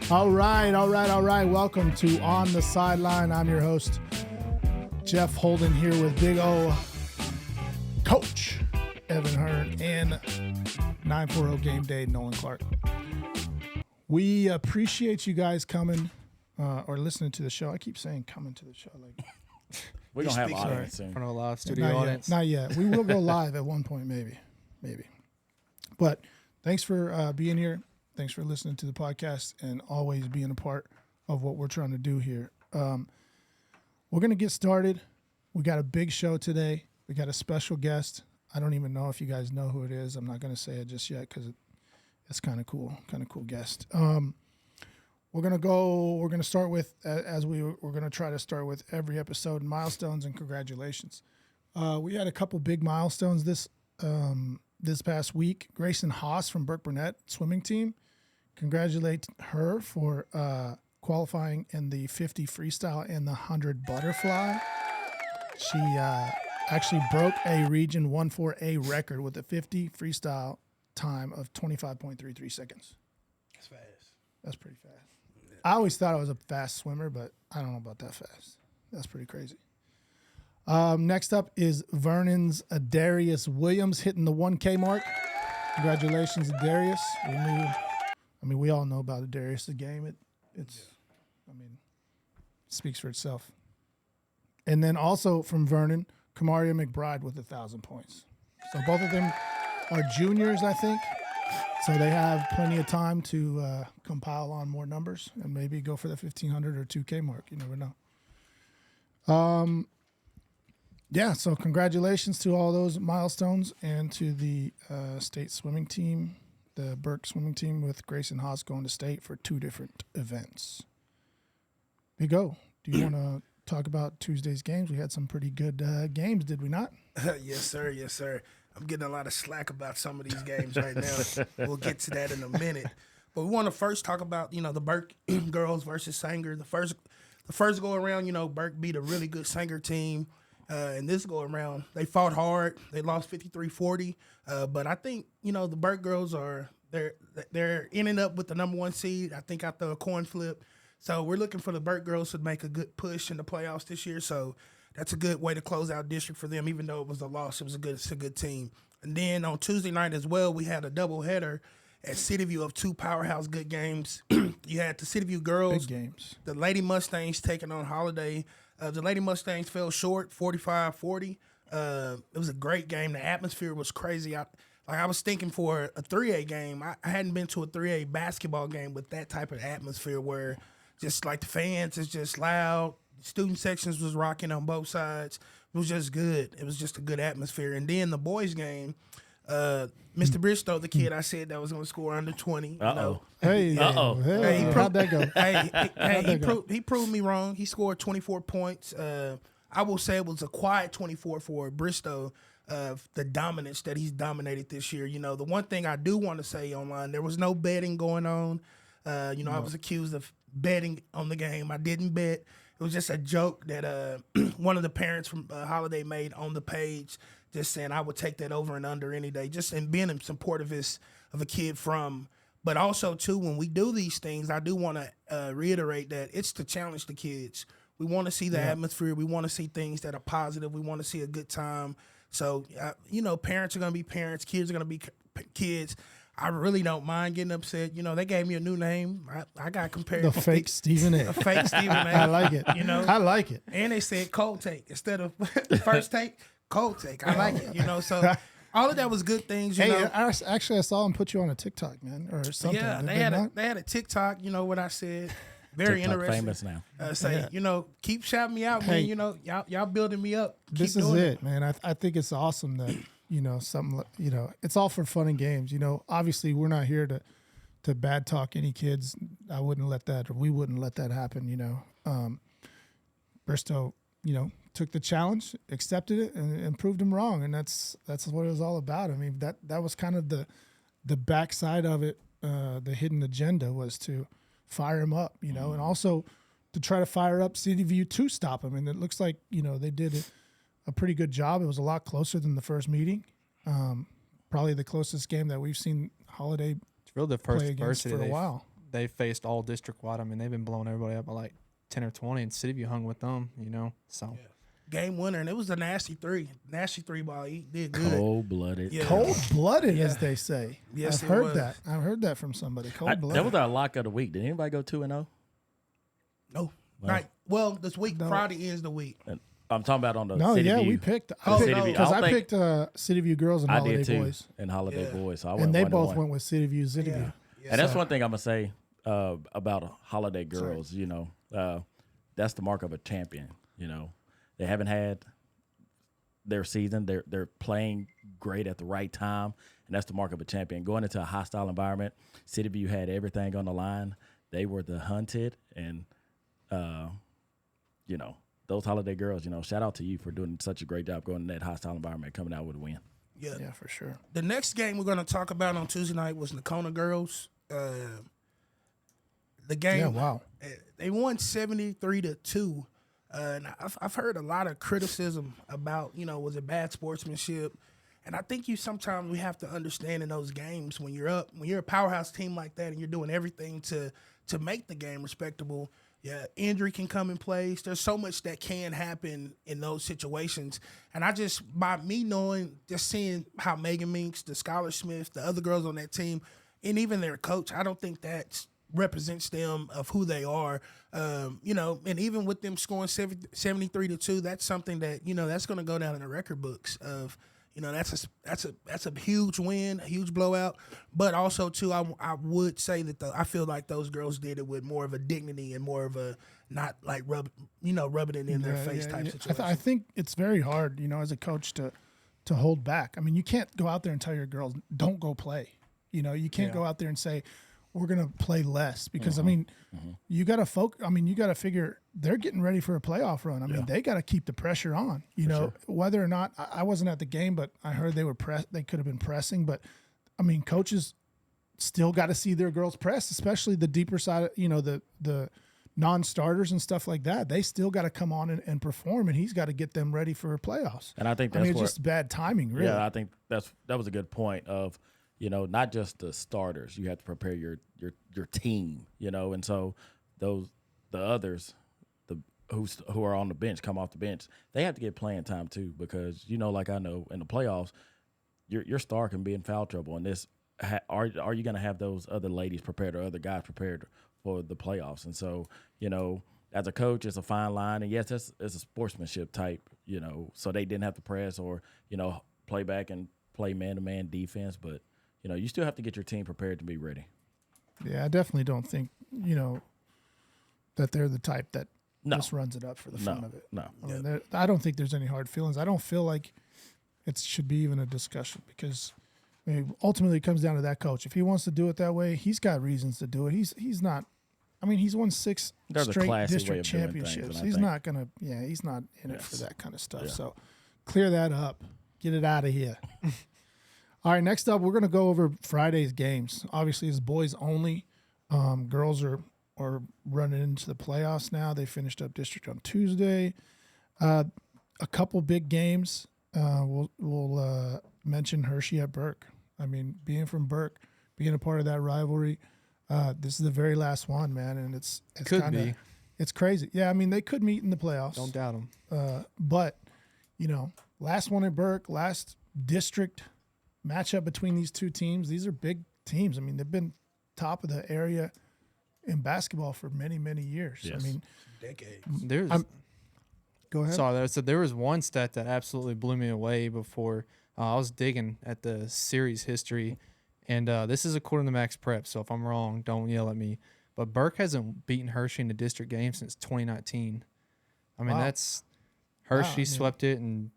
All right. Welcome to On the Sideline. I'm your host, Jeff Holden, here with big O Coach Evan Hearn and 940 Game Day Nolan Clark. We appreciate you guys coming or listening to the show. I keep saying coming to the show. Like we don't have audience soon. For a live studio audience. Not yet. We will go live at one point, maybe. But thanks for being here. Thanks for listening to the podcast and always being a part of what we're trying to do here. We're going to get started. We got a big show today. We got a special guest. I don't even know if you guys know who it is. I'm not going to say it just yet because it's kind of cool guest. We're going to start with, we're going to try to start with every episode, milestones and congratulations. We had a couple big milestones this past week. Grayson Haas from Burke Burnett swimming team. Congratulate her for qualifying in the 50 freestyle and the 100 butterfly. She actually broke a Region 1-4A record with a 50 freestyle time of 25.33 seconds. That's fast. That's pretty fast. Yeah. I always thought I was a fast swimmer, but I don't know about that fast. That's pretty crazy. Next up is Vernon's Darius Williams hitting the 1K mark. Congratulations, Darius. We all know about Darius' game. It speaks for itself. And then also from Vernon, Kamaria McBride with 1,000 points. So both of them are juniors, I think. So they have plenty of time to compile on more numbers and maybe go for the 1,500 or 2K mark. You never know. So congratulations to all those milestones and to the state swimming team, the Burke swimming team with Grayson Haas going to state for 2 different events. Big O, do you want to talk about Tuesday's games? We had some pretty good games, did we not? Yes, sir. I'm getting a lot of slack about some of these games right now. We'll get to that in a minute. But we want to first talk about, the Burke girls versus Sanger. The first go around, Burke beat a really good Sanger team. And this go around, they fought hard. They lost 53-40. But I think, the Burke girls they're ending up with the number 1 seed, I think, after a coin flip. So we're looking for the Burke girls to make a good push in the playoffs this year. So that's a good way to close out district for them, even though it was a loss. It's a good team. And then on Tuesday night as well, we had a doubleheader at City View of 2 powerhouse good games. You had the City View girls, big games. The Lady Mustangs taking on Holiday. The Lady Mustangs fell short, 45-40. It was a great game. The atmosphere was crazy. I was thinking for a 3A game, I hadn't been to a 3A basketball game with that type of atmosphere where just like the fans is just loud. Student sections was rocking on both sides. It was just good. It was just a good atmosphere. And then the boys game, Mr. Bristow, the kid I said that was going to score under 20. Hey, how'd that go? He proved me wrong. He scored 24 points. I will say it was a quiet 24 for Bristow. The dominance that he's dominated this year. The one thing I do want to say online, there was no betting going on. No. I was accused of betting on the game. I didn't bet. It was just a joke that one of the parents from Holiday made on the page, just saying I would take that over and under any day, just in being in support of a kid from. But also, too, when we do these things, I do want to reiterate that it's to challenge the kids. We want to see the atmosphere. We want to see things that are positive. We want to see a good time. So, parents are going to be parents. Kids are going to be kids. I really don't mind getting upset. They gave me a new name. I got compared to fake Stephen A. The fake Stephen A. I like it. I like it. And they said cold take instead of first take, cold take. I like it. So all of that was good things. You know. I saw them put you on a TikTok, man, or something. Yeah, they had a TikTok. What I said. Very TikTok interesting. Famous now. Keep shouting me out, man. Y'all building me up. This is it, man. I think it's awesome that it's all for fun and games. Obviously we're not here to bad talk any kids. We wouldn't let that happen. Bristow, took the challenge, accepted it, and proved him wrong, and that's what it was all about. I mean, that was kind of the backside of it. The hidden agenda was to fire him up, and also to try to fire up City View to stop him. And it looks like, they did a pretty good job. It was a lot closer than the first meeting. Probably the closest game that we've seen Holiday it's really the play first against varsity for a while. they faced all district-wide. I mean, they've been blowing everybody up by like 10 or 20, and City View hung with them, so. Yeah. Game winner, and it was a nasty three ball. He did good. Cold-blooded. Yeah. Cold-blooded, as they say. Yes, I've heard that. I've heard that from somebody. Cold-blooded. That was our lock of the week. Did anybody go 2-0? No. Right. Well, this week, Friday is the week. I'm talking about on the No, City yeah, View. we picked. Because I picked City View girls and I Holiday did too, boys. and Holiday Boys. So I And went they 1-1. both went with City View, City View. Yeah. And that's one thing I'm going to say about Holiday girls, that's the mark of a champion, They haven't had their season. They're playing great at the right time, and that's the mark of a champion. Going into a hostile environment, City View had everything on the line. They were the hunted, and, those Holiday girls, shout out to you for doing such a great job going in that hostile environment, coming out with a win. Yeah, for sure. The next game we're going to talk about on Tuesday night was Nakona girls. The game, Yeah, wow. They won 73-2. And I've heard a lot of criticism about, was it bad sportsmanship? And I think sometimes we have to understand in those games when you're a powerhouse team like that and you're doing everything to make the game respectable. Yeah, injury can come in place. There's so much that can happen in those situations. And by me knowing, just seeing how Megan Minks, the Skylar Smith, the other girls on that team, and even their coach, I don't think that represents them of who they are. And even with them scoring 73-2, that's something that, that's going to go down in the record books of, that's a huge win, a huge blowout. But also too, I would say that I feel like those girls did it with more of a dignity and more of a not like rubbing it in their face type situation. I think it's very hard, as a coach to hold back. I mean, you can't go out there and tell your girls don't go play. You can't go out there and say we're going to play less because you got to focus. I mean, you got to figure they're getting ready for a playoff run. I mean, they got to keep the pressure on. Whether or not I wasn't at the game, but I heard they could have been pressing. But I mean, coaches still got to see their girls press, especially the deeper side. The non-starters and stuff like that. They still got to come on and perform, and he's got to get them ready for playoffs. And I think it's just bad timing, really. Yeah, I think that was a good point of. Not just the starters. You have to prepare your team. And so the others, who are on the bench, come off the bench. They have to get playing time too, because like I know in the playoffs, your star can be in foul trouble. And this, are you going to have those other ladies prepared or other guys prepared for the playoffs? And so as a coach, it's a fine line. And yes, it's a sportsmanship type. So they didn't have to press or play back and play man-to-man defense, but. You still have to get your team prepared to be ready. Yeah, I definitely don't think, that they're the type that just runs it up for the fun of it. No. I don't think there's any hard feelings. I don't feel like it should be even a discussion because ultimately it comes down to that coach. If he wants to do it that way, he's got reasons to do it. He's not – he's won 6 straight district championships. He's not going to – he's not in it for that kind of stuff. Yeah. So clear that up. Get it out of here. All right, next up, we're going to go over Friday's games. Obviously, it's boys only. Girls are running into the playoffs now. They finished up district on Tuesday. A couple big games. We'll mention Hershey at Burke. I mean, being from Burke, being a part of that rivalry, this is the very last one, man, and it's crazy. Yeah, they could meet in the playoffs. Don't doubt them. But last one at Burke, last district matchup between these two teams. These are big teams. They've been top of the area in basketball for many, many years. Yes. Decades. Go ahead. Sorry, so there was one stat that absolutely blew me away before. I was digging at the series history, and this is according to Max Prep, so if I'm wrong, don't yell at me. But Burke hasn't beaten Hershey in the district game since 2019. Wow. That's – Hershey swept it in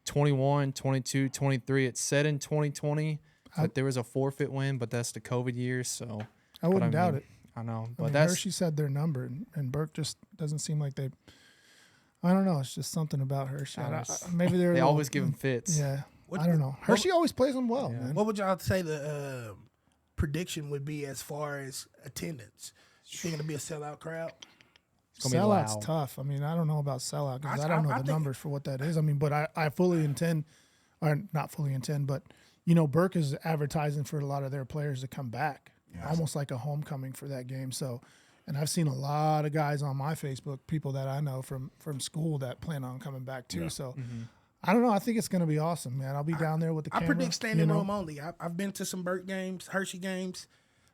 21, 22, 23. It said in 2020 that there was a forfeit win, but that's the COVID years, so I wouldn't doubt it. I know, but that's Hershey said their number, and Burke just doesn't seem like they. I don't know. It's just something about Hershey. Maybe they always give them fits. Yeah, I don't know. Hershey always plays them well, man. What would y'all say the prediction would be as far as attendance? You think it'll be a sellout crowd? Sellout's tough. I don't know about sellout because I don't know the numbers for what that is. But I fully intend, or not fully intend, but Burke is advertising for a lot of their players to come back. almost like a homecoming for that game. So, and I've seen a lot of guys on my Facebook, people that I know from school that plan on coming back too. So I don't know. I think it's going to be awesome, man. I'll be down there with the camera. I predict standing room only. I've been to some Burke games, Hershey games.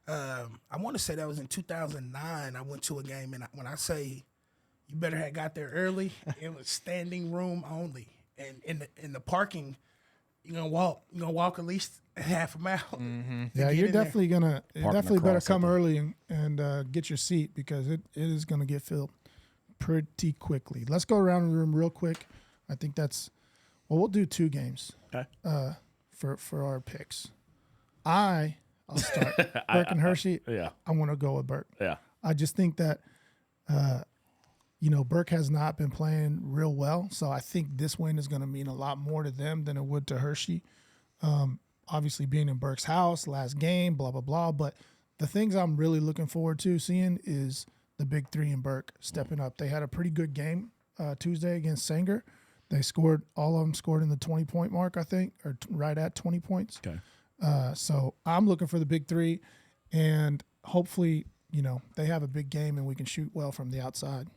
I want to say that was in 2009. I went to a game, and when I say you better have got there early, it was standing room only. And in the parking, you're gonna walk at least half a mile. Yeah, you're definitely gonna. You definitely better come across early and get your seat because it is gonna get filled pretty quickly. Let's go around the room real quick. I think we'll do 2 games. Okay. For our picks. I'll start. Burke and Hershey. Yeah. I want to go with Burke. Yeah. I just think that, Burke has not been playing real well. So I think this win is going to mean a lot more to them than it would to Hershey. Obviously, being in Burke's house, last game, blah, blah, blah. But the things I'm really looking forward to seeing is the big 3 in Burke stepping up. They had a pretty good game Tuesday against Sanger. All of them scored in the 20-point mark, I think, or right at 20 points. Okay. So I'm looking for the big 3, and hopefully, they have a big game and we can shoot well from the outside.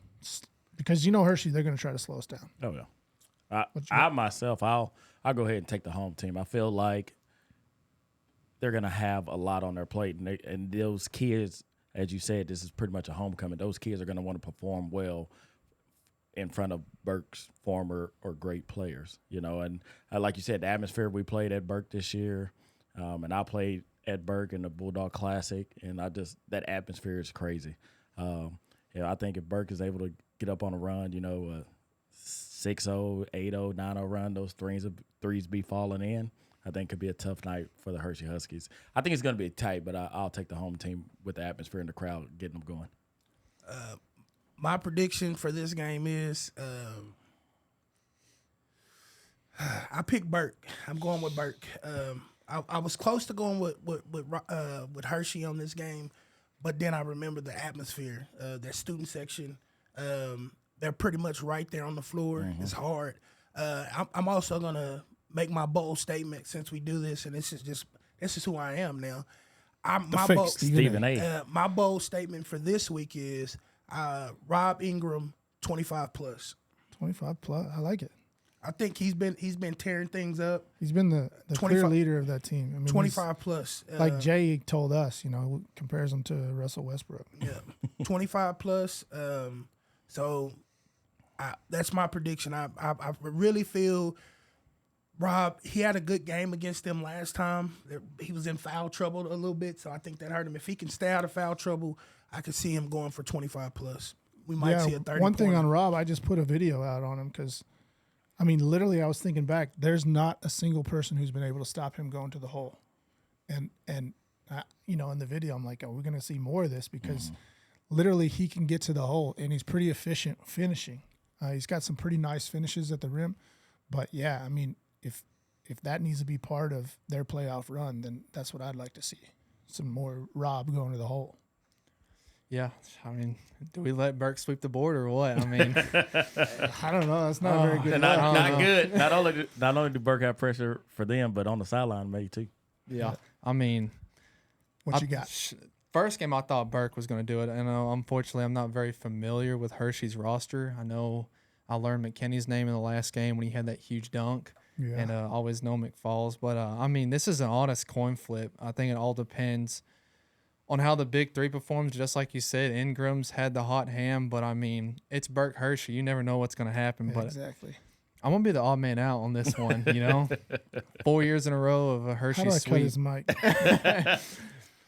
Because Hershey, they're going to try to slow us down. Oh yeah. I myself, I'll go ahead and take the home team. I feel like they're going to have a lot on their plate, and those kids, as you said, this is pretty much a homecoming. Those kids are going to want to perform well in front of Burke's former or great players, And like you said, the atmosphere we played at Burke this year, and I played at Burke in the Bulldog Classic, and that atmosphere is crazy. I think if Burke is able to get up on a run, 6-0, 8-0, 9-0 run, those threes be falling in, I think could be a tough night for the Hershey Huskies. I think it's going to be tight, but I'll take the home team with the atmosphere and the crowd getting them going. My prediction for this game is I picked Burke. I'm going with Burke. I was close to going with Hershey on this game, but then I remember the atmosphere, their student section. They're pretty much right there on the floor. It's hard. I'm also gonna make my bold statement since we do this, and this is who I am now. Stephen A. My bold statement for this week is Rob Ingram 25 plus. 25 plus. I like it. I think he's been tearing things up. He's been the clear leader of that team. I mean, 25 plus. Like Jay told us, compares him to Russell Westbrook. Yeah, 25 plus. So that's my prediction. I really feel Rob, he had a good game against them last time. He was in foul trouble a little bit, so I think that hurt him. If he can stay out of foul trouble, I could see him going for 25 plus. We might see a 30. One thing on Rob, I just put a video out on him because, literally I was thinking back, there's not a single person who's been able to stop him going to the hole. And in the video, I'm like, are we going to see more of this? Because literally he can get to the hole, and he's pretty efficient finishing. He's got some pretty nice finishes at the rim. But, yeah, if that needs to be part of their playoff run, then that's what I'd like to see. Some more Rob going to the hole. Yeah, do we let Burke sweep the board or what? I don't know. That's not very good. Not good. Not only do Burke have pressure for them, but on the sideline maybe too. Yeah. What you got? First game, I thought Burke was going to do it. And unfortunately, I'm not very familiar with Hershey's roster. I know I learned McKinney's name in the last game when he had that huge dunk. Yeah. And always know McFalls. But, this is an honest coin flip. I think it all depends on how the big 3 performs. Just like you said, Ingram's had the hot hand. But, it's Burke Hershey. You never know what's going to happen. Yeah, but exactly. I'm going to be the odd man out on this one, 4 years in a row of a Hershey How do I sweep. cut his mic?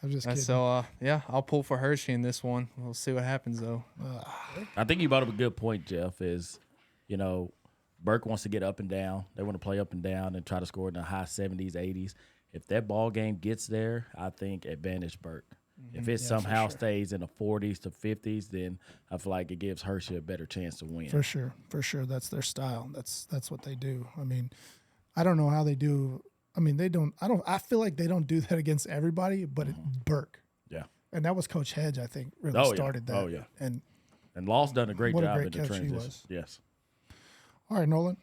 I'm just kidding. So, I'll pull for Hershey in this one. We'll see what happens, though. I think you brought up a good point, Jeff, is, Burke wants to get up and down. They want to play up and down and try to score in the high 70s, 80s. If that ball game gets there, I think advantage Burke. If it somehow stays in the 40s to 50s, then I feel like it gives Hershey a better chance to win. For sure. That's their style. That's what they do. I don't know how they do. I feel like they don't do that against everybody, but Burke. Yeah. And that was Coach Hedge, I think, really started that. Oh, yeah. And Law's done a great what a job great in the catch he transition. was. Yes. all right, Nolan.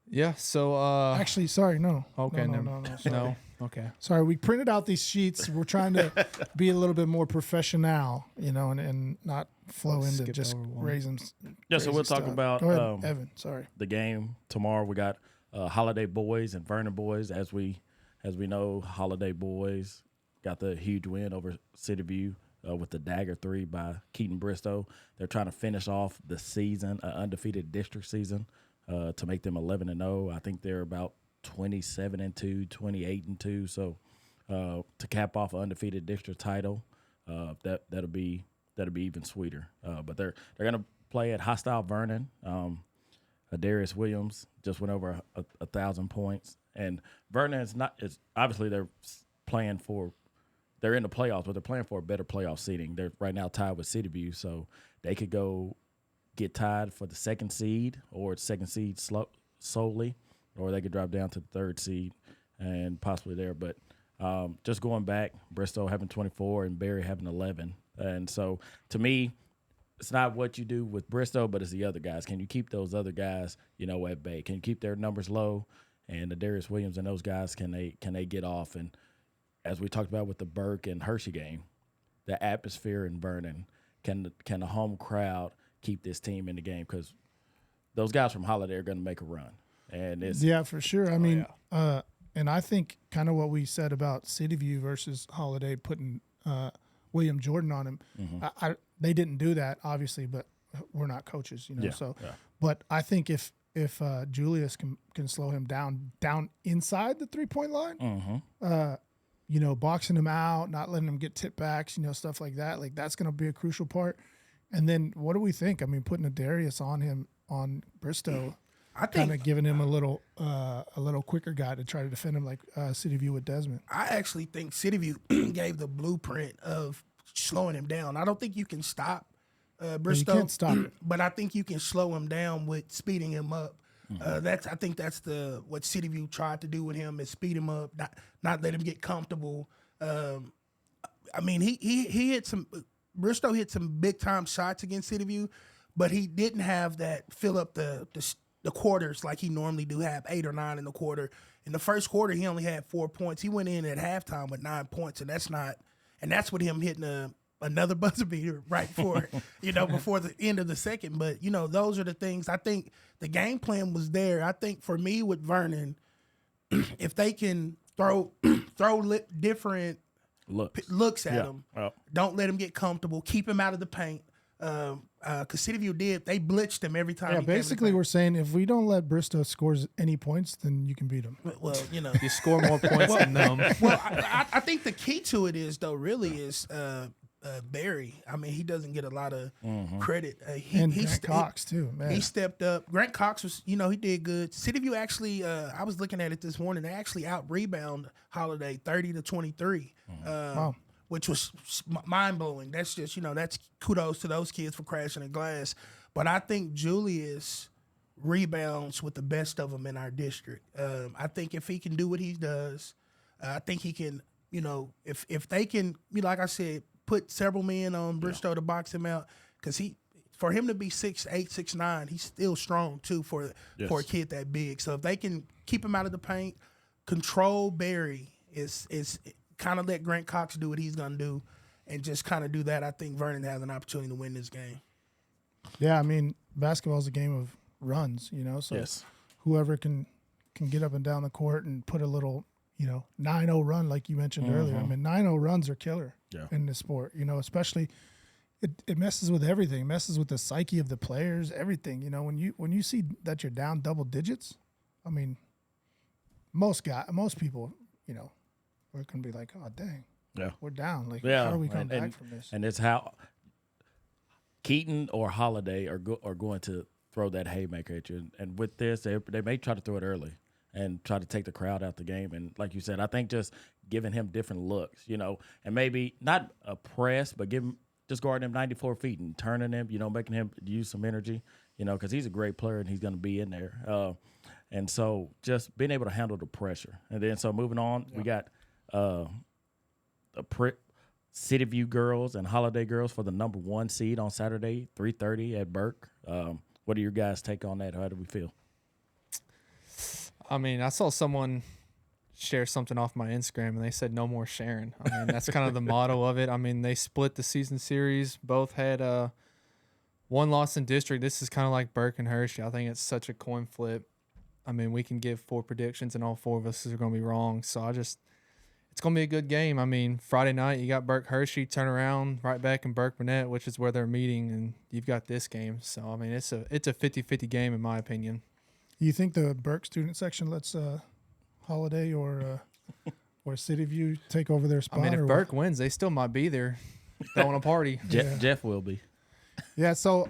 Yeah. So Actually, sorry, no. Okay. No. Sorry. No. Okay. Sorry, we printed out these sheets. We're trying to be a little bit more professional, and not flow into Skip just over one. raisins. Yeah, so we'll talk stuff. about Go ahead, Evan. Sorry. the game tomorrow. We got Holiday Boys and Vernon Boys. As we know, Holiday Boys got the huge win over City View with the dagger 3 by Keaton Bristow. They're trying to finish off the season, an undefeated district season, to make them 11-0. I think they're about 27-2, 28-2. So to cap off an undefeated district title, that'll be even sweeter. But they're gonna play at hostile Vernon. Darius Williams just went over 1,000 points, and Vernon is obviously they're in the playoffs, but they're playing for a better playoff seeding. They're right now tied with City View, so they could go get tied for the 2nd seed or 2nd seed solely, or they could drop down to the 3rd seed and possibly there. But just going back, Bristol having 24 and Barry having 11, and so to me, it's not what you do with Bristow, but it's the other guys. Can you keep those other guys, at bay? Can you keep their numbers low? And the Darius Williams and those guys, can they get off? And as we talked about with the Burke and Hershey game, the atmosphere in Vernon, can the home crowd keep this team in the game? Because those guys from Holiday are going to make a run. And it's for sure. I mean, and I think kind of what we said about City View versus Holiday putting William Jordan on him. Mm-hmm. They didn't do that, obviously, but we're not coaches, So, yeah. But I think if Julius can slow him down inside the 3-point line, Mm-hmm. Boxing him out, not letting him get tip backs, stuff like that. Like that's going to be a crucial part. And then what do we think? I mean, putting a Darius on him on Bristow, I kind think of giving him a little quicker guy to try to defend him like City View with Desmond. I actually think City View gave the blueprint of slowing him down. I don't think you can stop Bristow. You can't stop it. But I think you can slow him down with speeding him up. I think that's what City View tried to do with him, is speed him up, not let him get comfortable. I mean, he hit some. Bristow hit some big time shots against City View, but he didn't have that fill up the quarters like he normally do, have 8 or 9 in the quarter. In the first quarter, he only had 4 points. He went in at halftime with 9 points, and that's with him hitting another buzzer beater right before before the end of the second. But those are the things. I think the game plan was there. I think for me with Vernon, if they can throw different looks at him, don't let him get comfortable, keep him out of the paint. Because City View they blitzed him every time. Yeah, he came basically to we're saying if we don't let Bristow score any points, then you can beat him. well, You score more points than them. Well, I think the key to it is Barry. I mean, he doesn't get a lot of credit. And Grant Cox too, man. He stepped up. Grant Cox was, he did good. City View actually, I was looking at it this morning. They actually out rebound Holiday 30-23. Wow. Which was mind blowing. That's just, that's kudos to those kids for crashing the glass. But I think Julius rebounds with the best of them in our district. I think if he can do what he does, I think he can, if they can, like I said, put several men on Bristow to box him out, because for him to be 6'8", 6'9", he's still strong too for a kid that big. So if they can keep him out of the paint, control Barry, is kind of let Grant Cox do what he's going to do, and just kind of do that, I think Vernon has an opportunity to win this game. Yeah, I mean, basketball is a game of runs, so whoever can get up and down the court and put a little, 9-0 run like you mentioned earlier. I mean, 9-0 runs are killer in this sport, especially it messes with everything. It messes with the psyche of the players, everything. When you see that you're down double digits, I mean, most people, we're going to be like, oh, dang. Yeah. We're down. Like, how do we come back from this? And it's how Keaton or Holiday are going to throw that haymaker at you. And with this, they may try to throw it early and try to take the crowd out the game. And like you said, I think just giving him different looks, and maybe not a press, but just guarding him 94 feet and turning him, making him use some energy, because he's a great player and he's going to be in there. And so just being able to handle the pressure. And then so moving on, we got City View girls and Holiday girls for the number 1 seed on Saturday, 3:30 at Burke. What do your guys' take on that? How do we feel? I mean, I saw someone share something off my Instagram, and they said no more sharing. I mean, that's kind of the motto of it. I mean, they split the season series. Both had one loss in district. This is kind of like Burke and Hershey. I think it's such a coin flip. I mean, we can give 4 predictions, and all 4 of us are going to be wrong. So it's going to be a good game. I mean, Friday night, you got Burke Hershey, turn around right back in Burke Burnett, which is where they're meeting, and you've got this game. So, I mean, it's a 50-50 game in my opinion. You think the Burke student section lets Holiday or City View take over their spot? I mean, if or Burke wins, they still might be there throwing a party. Jeff will be. Yeah, so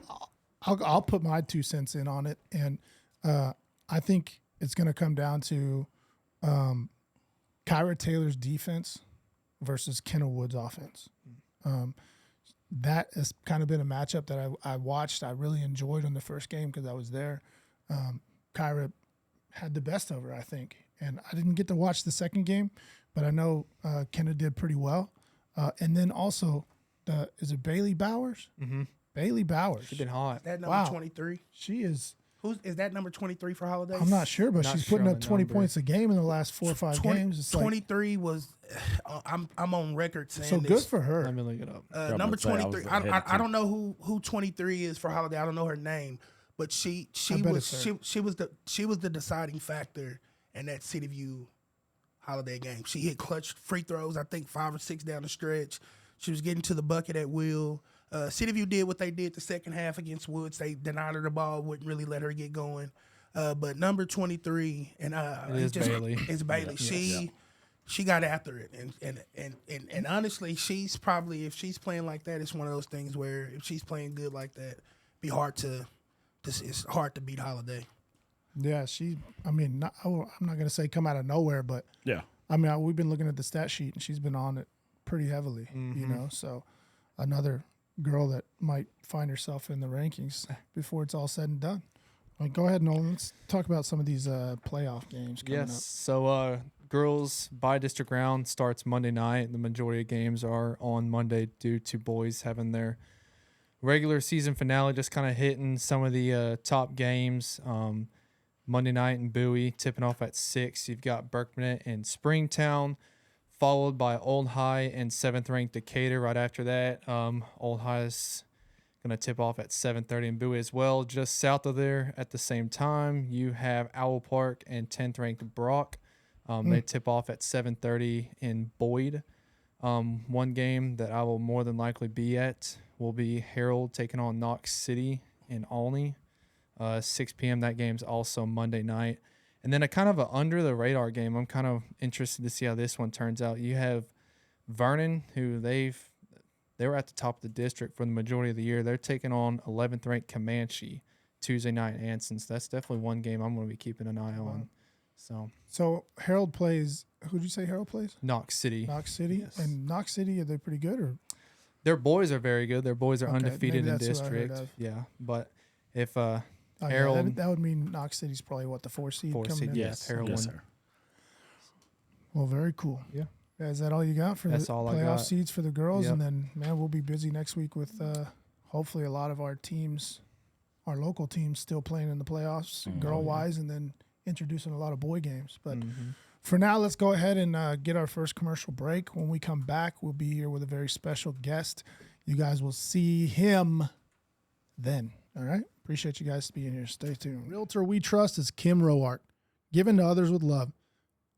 I'll put my 2 cents in on it, and I think it's going to come down to Kyra Taylor's defense versus Kenna Wood's offense. That has kind of been a matchup that I watched. I really enjoyed in the first game because I was there. Kyra had the best of her, I think. And I didn't get to watch the second game, but I know Kenna did pretty well. And then also, is it Bailey Bowers? Mm-hmm. Bailey Bowers. She's been hot. That number Wow. 23. She is. Is that number 23 for Holiday? I'm not sure, but Not she's sure putting on up the 20 number. points a game in the last 4 or 5 games. It's 23 was. I'm on record saying so this. good for her. Let me look it up. Number about to say, I was 23. ahead of I don't know who 23 is for Holiday. I don't know her name, but she bet was it's her. she was the deciding factor in that City View Holiday game. She hit clutch free throws. I think 5 or 6 down the stretch. She was getting to the bucket at will. City View did what they did the second half against Woods. They denied her the ball, wouldn't really let her get going. But number 23, and Bailey. It's Bailey. She got after it, and honestly, she's probably, if she's playing like that, it's one of those things where if she's playing good like that, it's hard to beat Holiday. Yeah, I'm not going to say come out of nowhere, but Yeah. I mean, we've been looking at the stat sheet, and she's been on it pretty heavily, you know. So another girl that might find herself in the rankings before it's all said and done. Go ahead, Nolan. Let's talk about some of these playoff games coming Yes. up. So girls by district round starts Monday night. The majority of games are on Monday due to boys having their regular season finale, just kind of hitting some of the top games. Monday night in Bowie, tipping off at 6. You've got Berkman and Springtown, followed by Old High and 7th-ranked Decatur right after that. Old High is going to tip off at 7:30 in Bowie as well. Just south of there at the same time, you have Owl Park and 10th-ranked Brock. They tip off at 7:30 in Boyd. One game that I will more than likely be at will be Harold taking on Knox City in Olney. 6 p.m. That game's also Monday night. And then a kind of a under-the-radar game. I'm kind of interested to see how this one turns out. You have Vernon, who they were at the top of the district for the majority of the year. They're taking on 11th-ranked Comanche Tuesday night in Anson. So that's definitely one game I'm going to be keeping an eye on. So Harold plays. Who did you say Harold plays? Knox City. Knox City. Yes. And Knox City, are they pretty good or? Their boys are very good. Their boys are Okay, undefeated maybe in that's who I heard district. of. Yeah, but if Oh, yeah, Harold- that would mean Knox City's probably the 4 seed 4 coming seed, in. yes, Harold Yes, won. sir. Well, very cool. Yeah. Is that all you got for That's the all I playoff got. seeds for the girls? Yep. And then, man, we'll be busy next week with hopefully a lot of our teams, our local teams, still playing in the playoffs, girl-wise, and then introducing a lot of boy games. But for now, let's go ahead and get our first commercial break. When we come back, we'll be here with a very special guest. You guys will see him then. All right? Appreciate you guys being here. Stay tuned. Realtor we trust is Kim Roark, given to others with love.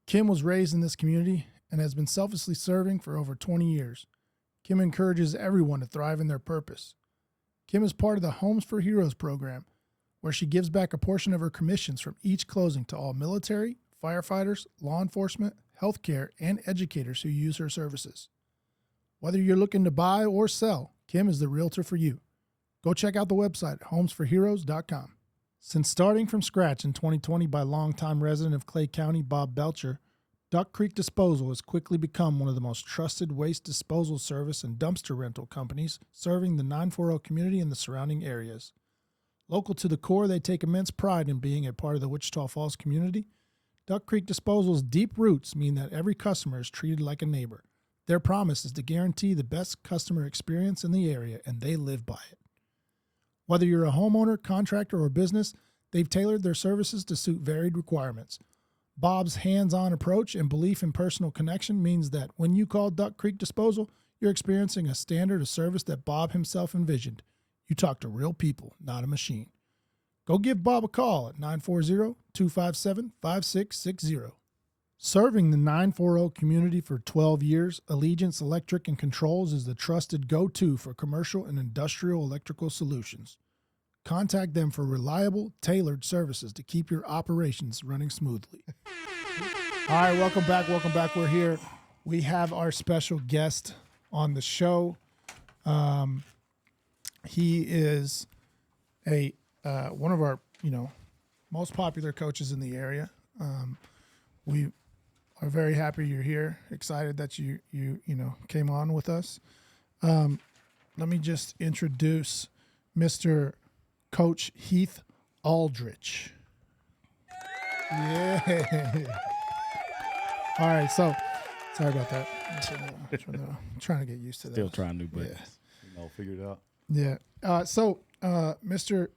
Kim was raised in this community and has been selflessly serving for over 20 years. Kim encourages everyone to thrive in their purpose. Kim is part of the Homes for Heroes program, where she gives back a portion of her commissions from each closing to all military, firefighters, law enforcement, healthcare, and educators who use her services. Whether you're looking to buy or sell, Kim is the realtor for you. Go check out the website, homesforheroes.com. Since starting from scratch in 2020 by longtime resident of Clay County, Bob Belcher, Duck Creek Disposal has quickly become one of the most trusted waste disposal service and dumpster rental companies serving the 940 community and the surrounding areas. Local to the core, they take immense pride in being a part of the Wichita Falls community. Duck Creek Disposal's deep roots mean that every customer is treated like a neighbor. Their promise is to guarantee the best customer experience in the area, and they live by it. Whether you're a homeowner, contractor, or business, they've tailored their services to suit varied requirements. Bob's hands-on approach and belief in personal connection means that when you call Duck Creek Disposal, you're experiencing a standard of service that Bob himself envisioned. You talk to real people, not a machine. Go give Bob a call at 940-257-5660. Serving the 940 community for 12 years, Allegiance Electric and Controls is the trusted go-to for commercial and industrial electrical solutions. Contact them for reliable, tailored services to keep your operations running smoothly. All right, welcome back. Welcome back. We're here. We have our special guest on the show. He is a one of our most popular coaches in the area. We are very happy you're here. Excited that you came on with us. Let me just introduce Mr. Coach A-Heath Aldrich. Yeah. All right, so sorry about that. Trying to get used to that. Still trying new buttons. Figure it out. Yeah. Mr.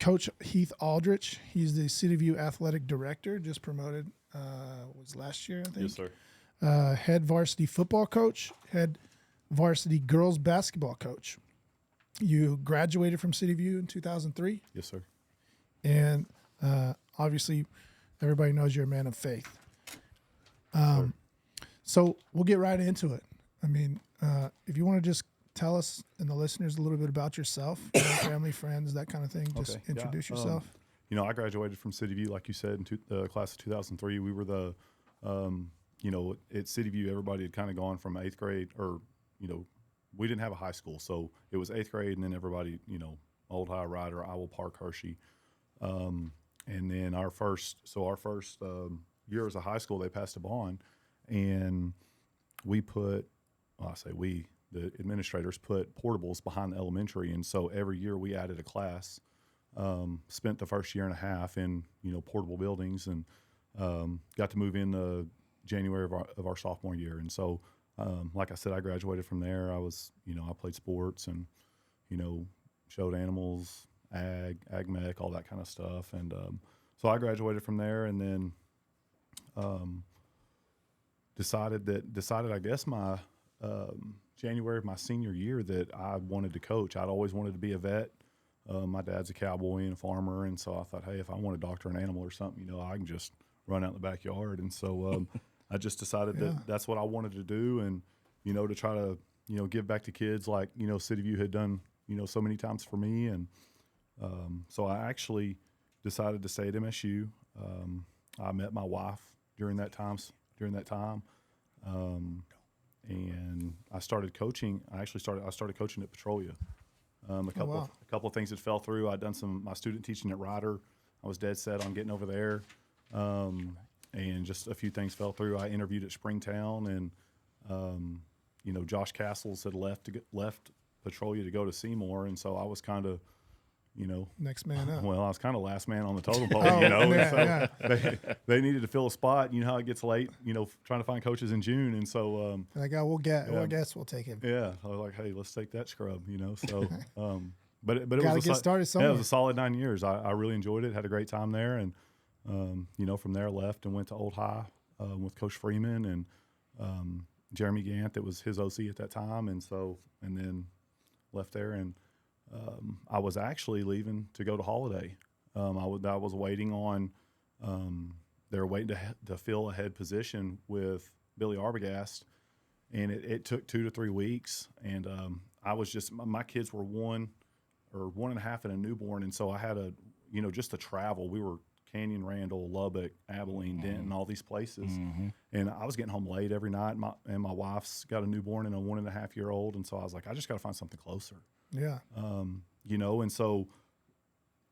Coach A-Heath Aldrich, he's the City View Athletic Director, just promoted, was last year, I think. Yes, sir. Head varsity football coach, head varsity girls basketball coach. You graduated from City View in 2003, Yes, sir. and obviously everybody knows you're a man of faith. So we'll get right into it. I mean, if you want to just tell us and the listeners a little bit about yourself, family, friends, that kind of thing. Just Okay, introduce yeah. yourself. I graduated from City View, like you said, in the class of 2003. We were the, at City View, everybody had kind of gone from 8th grade, or, we didn't have a high school. So it was 8th grade, and then everybody, Old High, Ryder, Iowa Park, Hershey. And then our first year as a high school, they passed a bond, and we put, the administrators put portables behind the elementary. And so every year we added a class, spent the first year and a half in, portable buildings, and got to move in January of our sophomore year. And so, like I said, I graduated from there. I was, I played sports and, showed animals, ag mech, all that kind of stuff. And so I graduated from there, and then decided, I guess, my January of my senior year that I wanted to coach. I'd always wanted to be a vet. My dad's a cowboy and a farmer, and so I thought, hey, if I want to doctor an animal or something, I can just run out in the backyard. And so I just decided that that's what I wanted to do, and to try to give back to kids like City View had done so many times for me. And so I actually decided to stay at MSU. I met my wife during that time. And I started coaching. I started coaching at Petrolia. A couple of things that fell through. I'd done my student teaching at Ryder. I was dead set on getting over there, and just a few things fell through. I interviewed at Springtown, and Josh Castles had left Petrolia to go to Seymour, and so I was kind of, Next man up. well, I was kind of last man on the totem pole, Yeah. They needed to fill a spot. You know how it gets late, trying to find coaches in June. And so, We'll take him. yeah, I was like, hey, let's take that scrub, so, but it Gotta was get started somewhere. it was a solid 9 years. I really enjoyed it. Had a great time there. And, from there left and went to Old High, with Coach Freeman and, Jeremy Gant, that was his OC at that time. And so, and then left there, and, I was actually leaving to go to Holiday. I was waiting on, they were waiting to fill a head position with Billy Arbogast, and it took 2 to 3 weeks. And I was just, my kids were 1 or 1.5 and a newborn, and so I had just to travel. We were Canyon, Randall, Lubbock, Abilene, Denton, all these places, and I was getting home late every night. And my wife's got a newborn and a 1.5-year-old, and so I was like, I just got to find something closer. Yeah. And so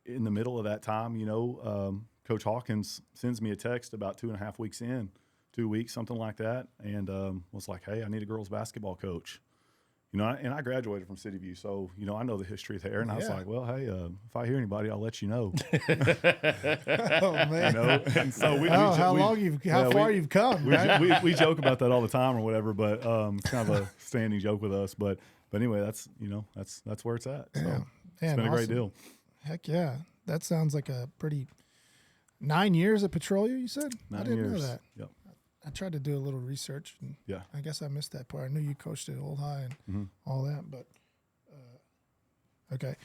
in the middle of that time, Coach Hawkins sends me a text about 2.5 weeks in, 2 weeks, something like that. And was like, hey, I need a girls basketball coach. And I graduated from City View, so, I know the history there. And I was like, well, hey, if I hear anybody, I'll let you know. Oh, man. And so how far you've come, right? we joke about that all the time or whatever, but it's kind of a standing joke with us. But anyway, that's where it's at. So Yeah. it's been a great deal. Heck yeah. That sounds like a pretty 9 years at Petrolia, you said? 9 I didn't years. know that. Yep. I tried to do a little research, and Yeah. I guess I missed that part. I knew you coached at Old High and all that, but okay.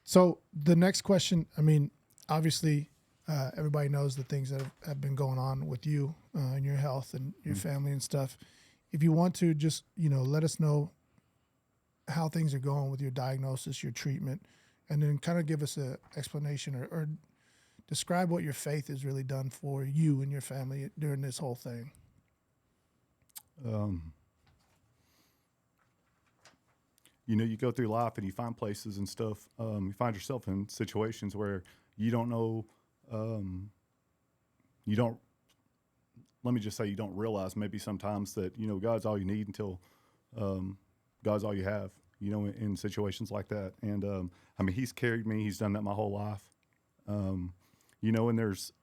So the next question, I mean, obviously, everybody knows the things that have been going on with you and your health and your family and stuff. If you want to just, let us know how things are going with your diagnosis, your treatment, and then kind of give us an explanation or describe what your faith has really done for you and your family during this whole thing. You go through life and you find places and stuff. You find yourself in situations where you don't know, let me just say, you don't realize maybe sometimes that, God's all you need until God's all you have, in situations like that. And, he's carried me. He's done that my whole life. And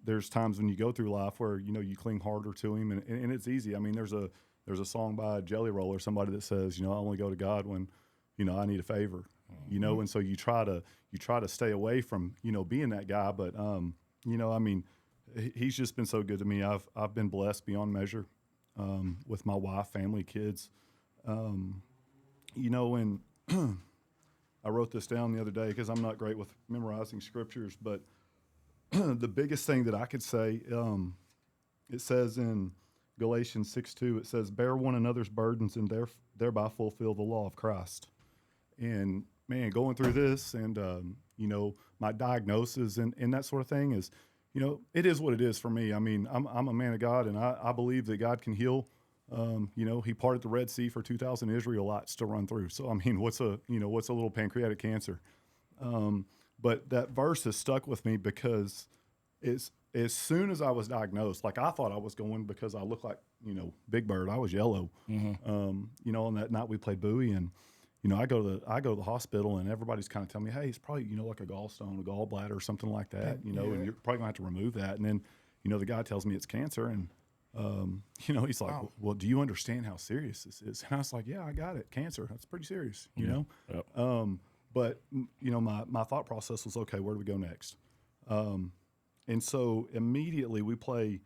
there's times when you go through life where, you cling harder to him and it's easy. There's a song by Jelly Roll or somebody that says, I only go to God when, I need a favor, and so you try to stay away from, being that guy. But, he's just been so good to me. I've been blessed beyond measure, with my wife, family, kids. And I wrote this down the other day because I'm not great with memorizing scriptures, but the biggest thing that I could say, it says in Galatians 6:2, it says, bear one another's burdens and thereby fulfill the law of Christ. And man, going through this and, my diagnosis and that sort of thing is, it is what it is for me. I'm a man of God and I believe that God can heal. He parted the Red Sea for 2,000 Israelites to run through. So, what's a little pancreatic cancer? But that verse has stuck with me because as soon as I was diagnosed, like I thought I was going because I looked like, Big Bird. I was yellow. On that night we played Bowie and, I go to the hospital and everybody's kind of telling me, hey, it's probably, like a gallstone, a gallbladder or something like that, and you're probably gonna have to remove that. And then, the guy tells me it's cancer and, he's like, Wow. well, do you understand how serious this is? And I was like, yeah, I got it. Cancer. That's pretty serious, know? Yep. But, my thought process was, okay, where do we go next? And so immediately we play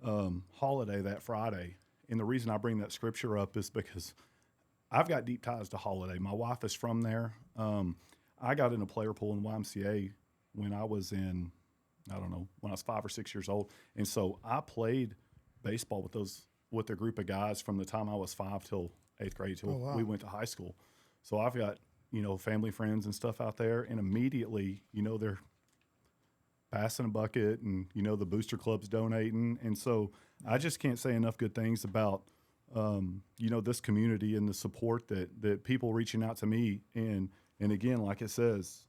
Holiday that Friday. And the reason I bring that scripture up is because I've got deep ties to Holiday. My wife is from there. I got in a player pool in YMCA when I was when I was 5 or 6 years old. And so I played baseball with a group of guys from the time I was 5 till 8th grade till we went to high school. So I've got, family, friends and stuff out there. And immediately, they're passing a bucket and, the booster club's donating. And so I just can't say enough good things about, this community and the support that people reaching out to me. And again, like it says,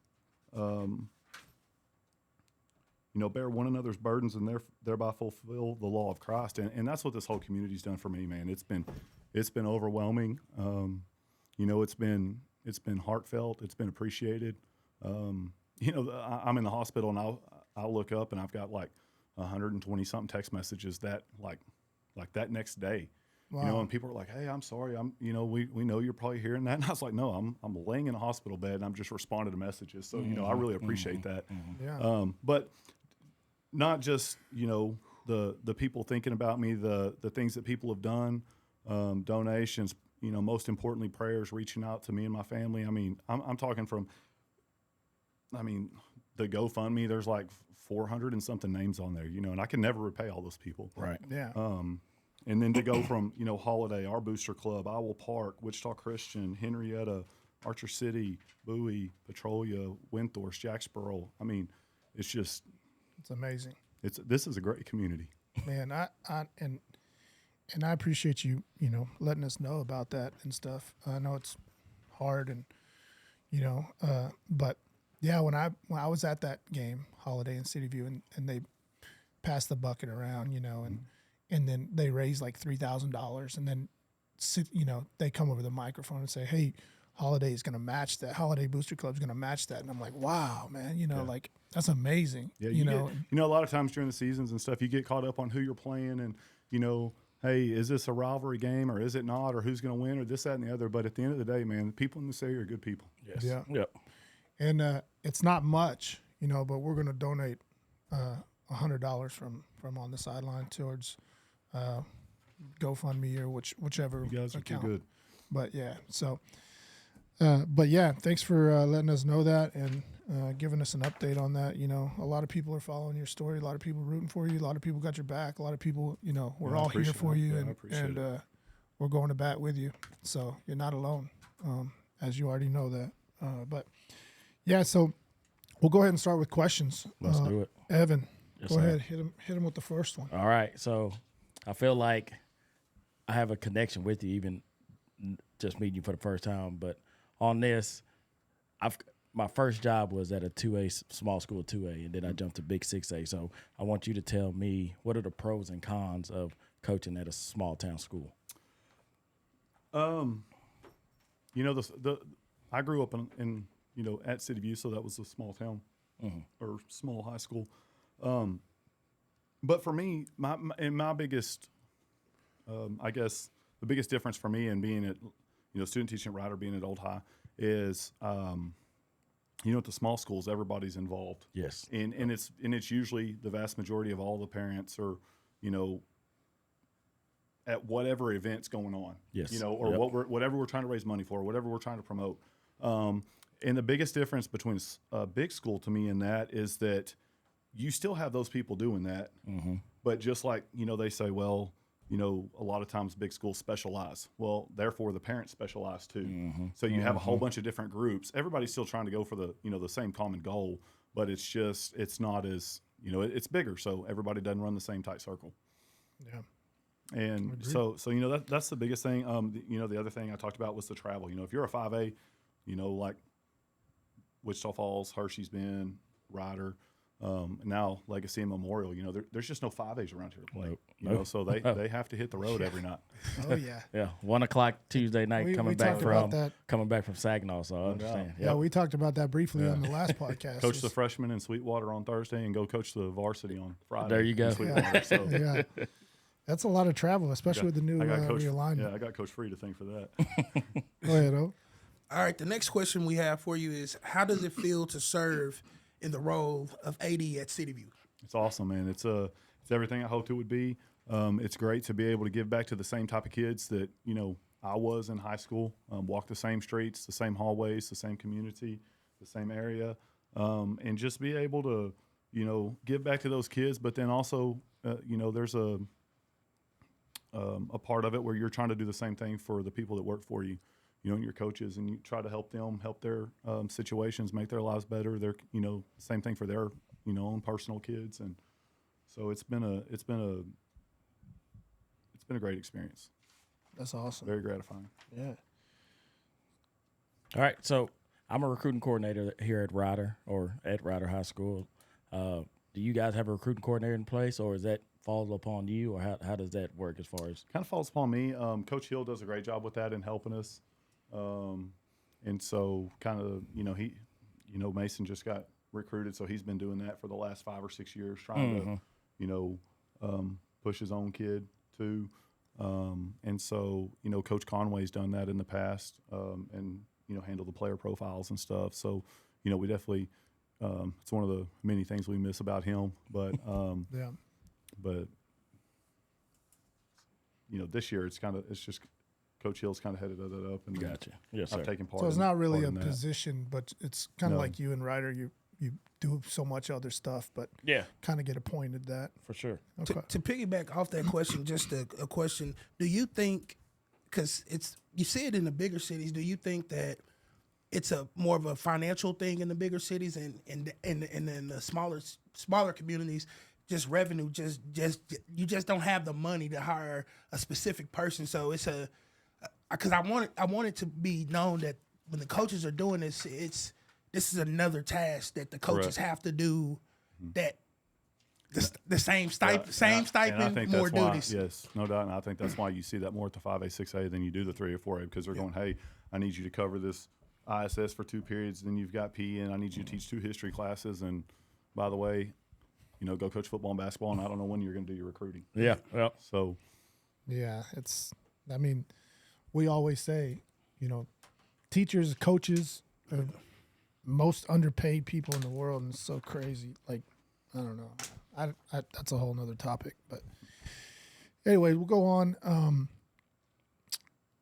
bear one another's burdens and thereby fulfill the law of Christ. And that's what this whole community's done for me, man. It's been overwhelming. It's been heartfelt. It's been appreciated. I'm in the hospital and I'll look up and I've got like 120 something text messages that like that next day. Wow. And people are like, hey, I'm sorry. We know you're probably hearing that. And I was like, no, I'm laying in a hospital bed and I'm just responding to messages. So, I really appreciate that. Yeah. But not just, the people thinking about me, the things that people have done, donations, most importantly, prayers, reaching out to me and my family. I'm talking from, the GoFundMe, there's like 400 and something names on there, and I can never repay all those people. Right. Yeah. And then to go from, Holiday, our booster club, Iowa Park, Wichita Christian, Henrietta, Archer City, Bowie, Petrolia, Windthorst, Jacksboro. It's just, It's amazing. This is a great community. Man, I appreciate you, letting us know about that and stuff. I know it's hard and, but yeah, when I was at that game, Holiday in City View, and they passed the bucket around, and then they raised like $3,000, and then, they come over the microphone and say, hey, Holiday is going to match that. Holiday Booster Club is going to match that. And I'm like, wow, man, like that's amazing. Yeah, Get, a lot of times during the seasons and stuff, you get caught up on who you're playing and, hey, is this a rivalry game or is it not, or who's going to win or this, that, and the other. But at the end of the day, man, the people in this area are good people. Yes. Yeah. Yep. And it's not much, but we're going to donate $100 from on the sideline towards GoFundMe or whichever You guys are account. too good. But yeah, so but yeah, thanks for letting us know that and giving us an update on that. You know, a lot of people are following your story. A lot of people rooting for you. A lot of people got your back. A lot of people, you know, we're Yeah, I all here appreciate for it. you, Yeah, I and appreciate it. we're going to bat with you. So you're not alone, as you already know that. But yeah, so we'll go ahead and start with questions. Let's do it. Evan, Yes, go sir. ahead, hit him with the first one. All right. So I feel like I have a connection with you, even just meeting you for the first time. But on this, my first job was at a 2A, small school 2A, and then I jumped to big 6A. So I want you to tell me, what are the pros and cons of coaching at a small town school? You know, I grew up in you know, at City View, so that was a small town or small high school. But for me, my biggest, I guess, the biggest difference for me in being at, you know, student teaching at Ryder, being at Old High, is, you know, at the small schools, everybody's involved. Yes. And it's usually the vast majority of all the parents are, you know, at whatever event's going on. Yes. You know, or Yep. whatever we're trying to raise money for, whatever we're trying to promote. And the biggest difference between a big school to me in that is that you still have those people doing that. Mm-hmm. But just like, you know, they say, well, you know, a lot of times big schools specialize. Well, therefore the parents specialize too. Mm-hmm. So you have a whole bunch of different groups. Everybody's still trying to go for the, you know, the same common goal, but it's just, it's not as, you know, it's bigger. So everybody doesn't run the same tight circle. Yeah. And so, you know, that's the biggest thing. You know, the other thing I talked about was the travel. You know, if you're a 5A, you know, like Wichita Falls, Hershey's Bend, Ryder, now Legacy and Memorial, you know, there's just no 5As around here to play. Nope. You know, so they have to hit the road every night. Oh yeah. Yeah, 1 o'clock Tuesday night We coming back talked about from that. Saginaw, so I understand. Yeah, we talked about that briefly on the last podcast. Coach the freshmen in Sweetwater on Thursday and go coach the varsity on Friday. There you in go. Sweetwater. So Yeah. That's a lot of travel, especially with the new I got Coach. realignment. Yeah, I got Coach Free to thank for that. Go ahead, O. All right, the next question we have for you is, how does it feel to serve in the role of AD at City View? It's awesome, man. It's everything I hoped it would be. It's great to be able to give back to the same type of kids that, you know, I was in high school. Walk the same streets, the same hallways, the same community, the same area, and just be able to, you know, give back to those kids. But then also, you know, there's a part of it where you're trying to do the same thing for the people that work for you, you know, and your coaches, and you try to help them, help their situations, make their lives better. They're, you know, same thing for their, you know, own personal kids. And so it's been a great experience. That's awesome. Very gratifying. Yeah. All right, so I'm a recruiting coordinator here at Ryder High School. Do you guys have a recruiting coordinator in place, or is that falls upon you, or how does that work as far as? Kind of falls upon me. Coach Hill does a great job with that and helping us. And so kind of, you know, Mason just got recruited, so he's been doing that for the last 5 or 6 years, trying to, you know, push his own kid too. And so, you know, Coach Conway's done that in the past, and, you know, handle the player profiles and stuff. So, you know, we definitely, it's one of the many things we miss about him, but, Yeah. but, you know, this year it's just Coach Hill's kind of headed that up, and Gotcha. Yes, sir. I've taken part. So it's in- not really part a in that. position, but it's kind of No. like you and Ryder. You do so much other stuff, but Yeah, kind of get appointed that. for sure. Okay. To piggyback off that question, just a question: do you think, because you see it in the bigger cities, do you think that it's a more of a financial thing in the bigger cities, and in the smaller communities, just revenue, just you just don't have the money to hire a specific person, so it's because I want it to be known that when the coaches are doing this, this is another task that the coaches Correct. have to do, that the same Yeah, stipend, and I think more that's why, duties. yes, no doubt. And I think that's why you see that more at the 5A, 6A than you do the 3 or 4A, because they're going, hey, I need you to cover this ISS for 2 periods, then you've got PE, and I need you to teach 2 history classes. And by the way, you know, go coach football and basketball, and I don't know when you're going to do your recruiting. Yeah, well, So, Yeah, I mean, we always say, you know, teachers, coaches are most underpaid people in the world, and it's so crazy. Like, I don't know. That's a whole nother topic. But anyway, we'll go on.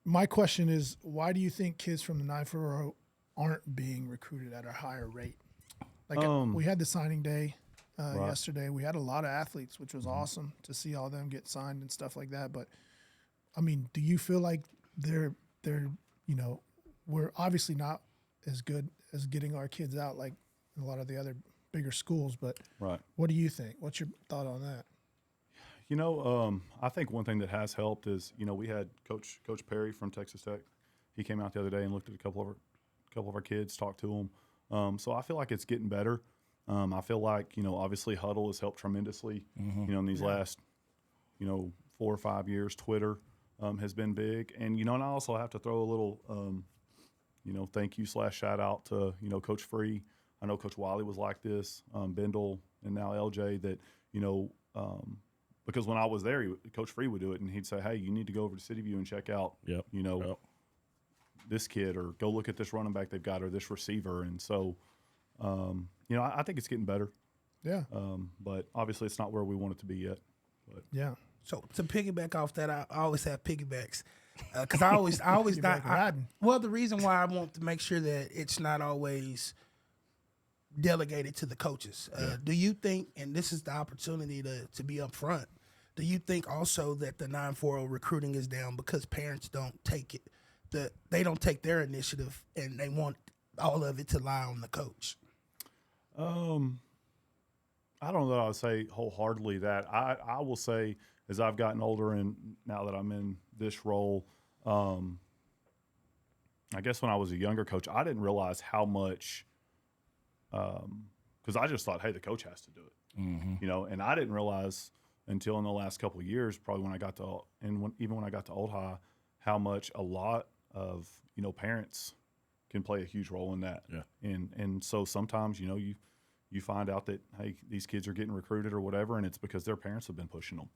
My question is, why do you think kids from the 940 aren't being recruited at a higher rate? Like we had the signing day yesterday. We had a lot of athletes, which was awesome to see all of them get signed and stuff like that. But I mean, do you feel like they're we're obviously not as good as getting our kids out like a lot of the other bigger schools, but what do you think? What's your thought on that? I think one thing that has helped is, we had Coach Perry from Texas Tech. He came out the other day and looked at a couple of our kids, talked to them. So I feel like it's getting better. I feel like, obviously Huddle has helped tremendously, in these last, 4 or 5 years. Twitter has been big. And, and I also have to throw a little, thank you / shout out to, Coach Free. I know Coach Wiley was like this, Bendel, and now LJ, that, because when I was there, Coach Free would do it, and he'd say, hey, you need to go over to City View and check out, this kid, or go look at this running back they've got, or this receiver. And so, I think it's getting better. Yeah. But obviously it's not where we want it to be yet. But. Yeah. So to piggyback off that, I always have piggybacks. Because I always not. Well, the reason why I want to make sure that it's not always delegated to the coaches. Do you think, and this is the opportunity to be upfront, do you think also that the 940 recruiting is down because parents don't take it? They don't take their initiative, and they want all of it to lie on the coach? I don't know that I would say wholeheartedly that. I will say, as I've gotten older and now that I'm in this role, I guess when I was a younger coach, I didn't realize how much, because I just thought, hey, the coach has to do it, and I didn't realize until in the last couple of years, probably when I got to, even when I got to Old High, how much a lot of, parents can play a huge role in that. Yeah. And so sometimes, you find out that, hey, these kids are getting recruited or whatever, and it's because their parents have been pushing them.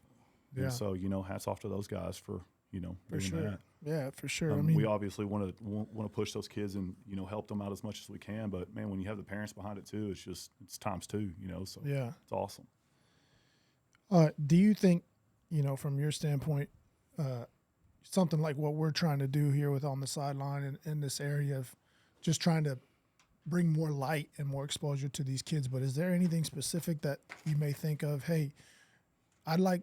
Yeah. And so, hats off to those guys for, for doing sure. that. Yeah, for sure. We obviously want to push those kids and, help them out as much as we can. But, man, when you have the parents behind it too, it's times two, so yeah, it's awesome. Do you think, from your standpoint, something like what we're trying to do here with On the Sideline and in this area of just trying to bring more light and more exposure to these kids, but is there anything specific that you may think of, hey, I'd like,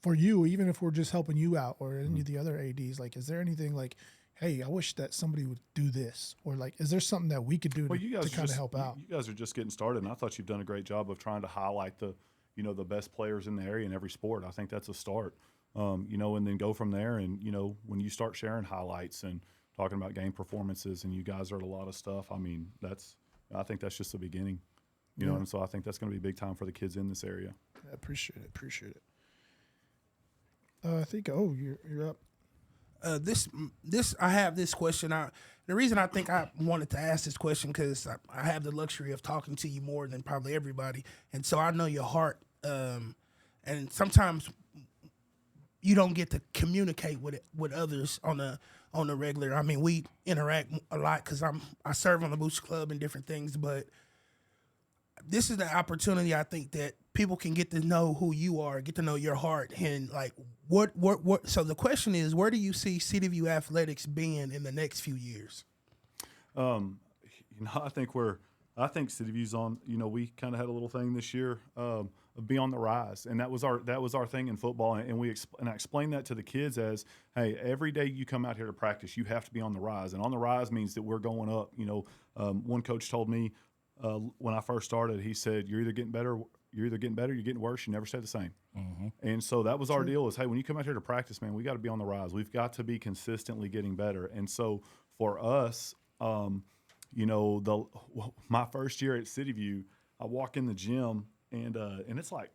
for you, even if we're just helping you out or any of the other ADs, like, is there anything like, hey, I wish that somebody would do this, or like, is there something that we could do to kind of help out? You guys are just getting started, and I thought you've done a great job of trying to highlight the best players in the area in every sport. I think that's a start, and then go from there. And, when you start sharing highlights and talking about game performances, and you guys are at a lot of stuff, I mean, I think that's just the beginning, and so I think that's going to be big time for the kids in this area. I appreciate it. I think, you're up. I have this question. The reason I think I wanted to ask this question, because I have the luxury of talking to you more than probably everybody, and so I know your heart. And sometimes you don't get to communicate with others on a regular. I mean, we interact a lot because I serve on the Booster Club and different things, but this is the opportunity, I think, that people can get to know who you are, get to know your heart, and like what. So the question is, where do you see City View Athletics being in the next few years? I think City View's on. We kind of had a little thing this year of be on the rise, and that was our thing in football, and I explained that to the kids as, hey, every day you come out here to practice, you have to be on the rise, and on the rise means that we're going up. One coach told me when I first started, he said, you're either getting better, you're getting worse, you never stay the same. And so that was our deal is, hey, when you come out here to practice, man, we got to be on the rise. We've got to be consistently getting better. And so for us, my first year at City View, I walk in the gym and it's like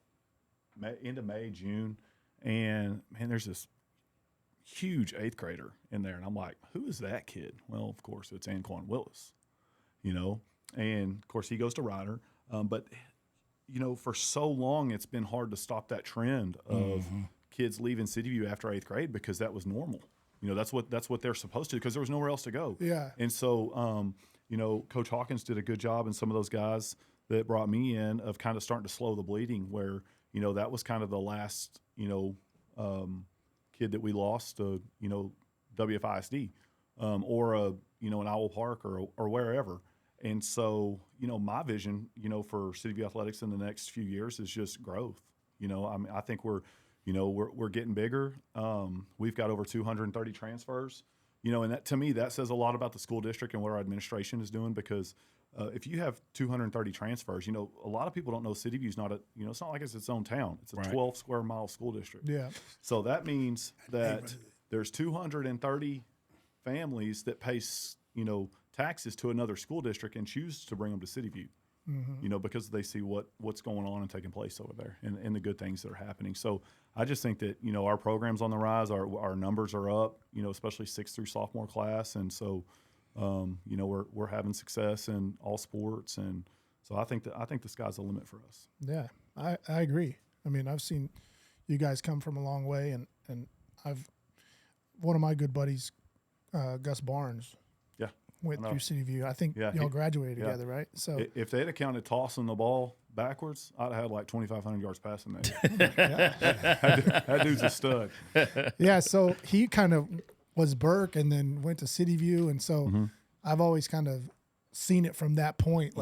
end of May, June, and man, there's this huge 8th grader in there, and I'm like, who is that kid? Well, of course, it's Anquan Willis, and of course he goes to Ryder, but for so long it's been hard to stop that trend of kids leaving City View after 8th grade because that was normal. That's what they're supposed to do because there was nowhere else to go. Yeah. And so, Coach Hawkins did a good job, and some of those guys that brought me in of kind of starting to slow the bleeding, where that was kind of the last kid that we lost to WFISD or an Owl Park or wherever. And so my vision for City View athletics in the next few years is just growth. I think we're getting bigger. We've got over 230 transfers. And that, to me, that says a lot about the school district and what our administration is doing, because if you have 230 transfers, a lot of people don't know City View's not it's not like it's its own town. It's a 12 square mile school district. Yeah. So that means that there's 230 families that pay, taxes to another school district and choose to bring them to City View. Because they see what's going on and taking place over there and the good things that are happening. So I just think that, our program's on the rise, our numbers are up, especially 6th through sophomore class. And so, we're having success in all sports. And so I think the sky's the limit for us. Yeah, I agree. I mean, I've seen you guys come from a long way, and one of my good buddies, Gus Barnes, went through City View. I think y'all graduated together, right? So if they had counted tossing the ball backwards, I'd have had like 2,500 yards passing that. That dude's a stud. Yeah, so he kind of was Burke and then went to City View, and so I've always kind of seen it from that point,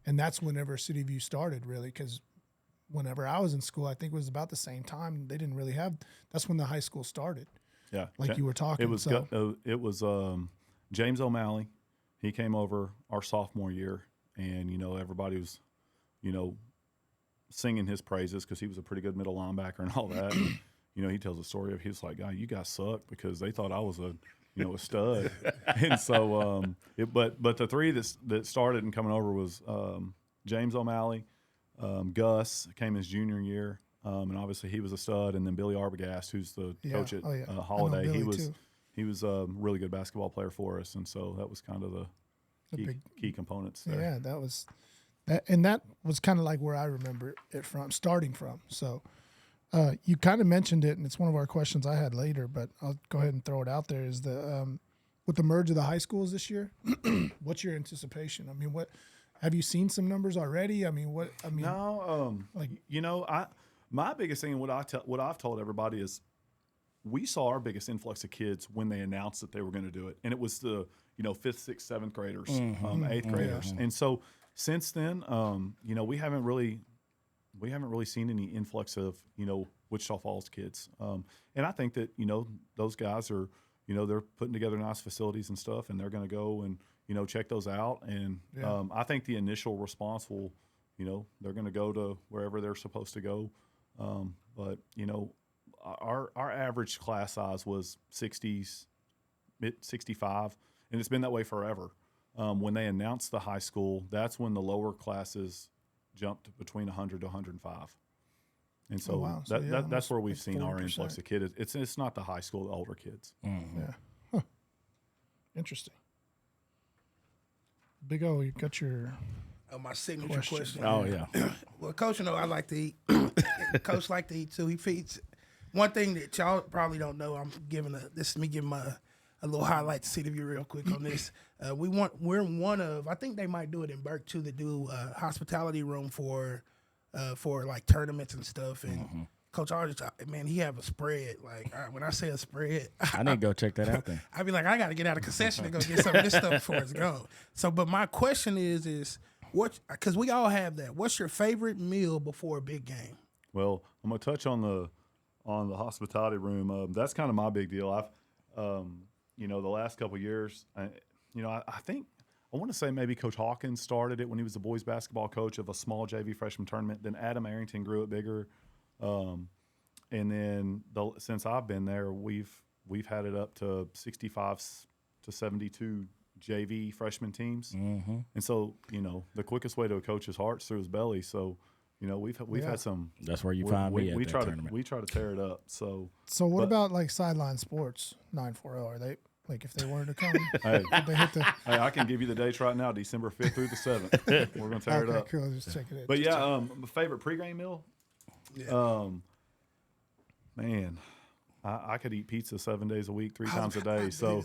and that's whenever City View started, really, because whenever I was in school, I think it was about the same time. They didn't really have. That's when the high school started. Yeah, like you were talking. It was James O'Malley. He came over our sophomore year, and everybody was, singing his praises because he was a pretty good middle linebacker and all that. And, he tells a story of he was like, "God, you guys suck," because they thought I was a stud. And so, but the three that started and coming over was James O'Malley, Gus came his junior year, and obviously he was a stud, and then Billy Arbogast, who's the coach at Holiday. He was a really good basketball player for us, and so that was kind of the key components there. Yeah, that was kind of like where I remember it from, starting from. So you kind of mentioned it, and it's one of our questions I had later, but I'll go ahead and throw it out there, is with the merge of the high schools this year, what's your anticipation? I mean, what have you seen some numbers already? I mean, my biggest thing, and what I've told everybody is, we saw our biggest influx of kids when they announced that they were going to do it, and it was the 5th, 6th, 7th graders, 8th graders, and so since then, we haven't really seen any influx of Wichita Falls kids, and I think that those guys are they're putting together nice facilities and stuff, and they're going to go and check those out, and I think the initial response will they're going to go to wherever they're supposed to go, but Our average class size was 60s, mid 65, and it's been that way forever. When they announced the high school, that's when the lower classes jumped between 100 to 105. And so, that's where we've seen 40%. Our influx of kids. It's not the high school, the older kids. Mm-hmm. Yeah. Huh. Interesting. Big O, you got your my signature question. Oh, yeah. Well, Coach, I like to eat. Coach like to eat, too. He feeds. One thing that y'all probably don't know, I'm giving a little highlight to City View real quick on this. We're one of, I think they might do it in Burke too, that do a hospitality room for like tournaments and stuff. And Coach Aldrich, man, he have a spread. Like when I say a spread, I need to go check that out then. I'd be like, I got to get out of concession and go get some of this stuff before it's gone. So, but my question is what? Because we all have that. What's your favorite meal before a big game? Well, I'm gonna touch on the hospitality room. That's kind of my big deal. I've, the last couple of years, I think I want to say maybe Coach Hawkins started it when he was the boys basketball coach of a small JV freshman tournament. Then Adam Arrington grew it bigger, and then since I've been there, we've had it up to 65 to 72 JV freshman teams, and so the quickest way to a coach's heart is through his belly. So. We've had some. That's where you find me at that tournament. We try to tear it up. So what about like Sideline Sports 940? Are they like, if they wanted to come? Hey, they hit the... hey, I can give you the dates right now, December 5th through the 7th. We're gonna tear it up. Cool. Just check it out. But my favorite pregame meal. Yeah. Man, I could eat pizza 7 days a week, 3 times a day. So,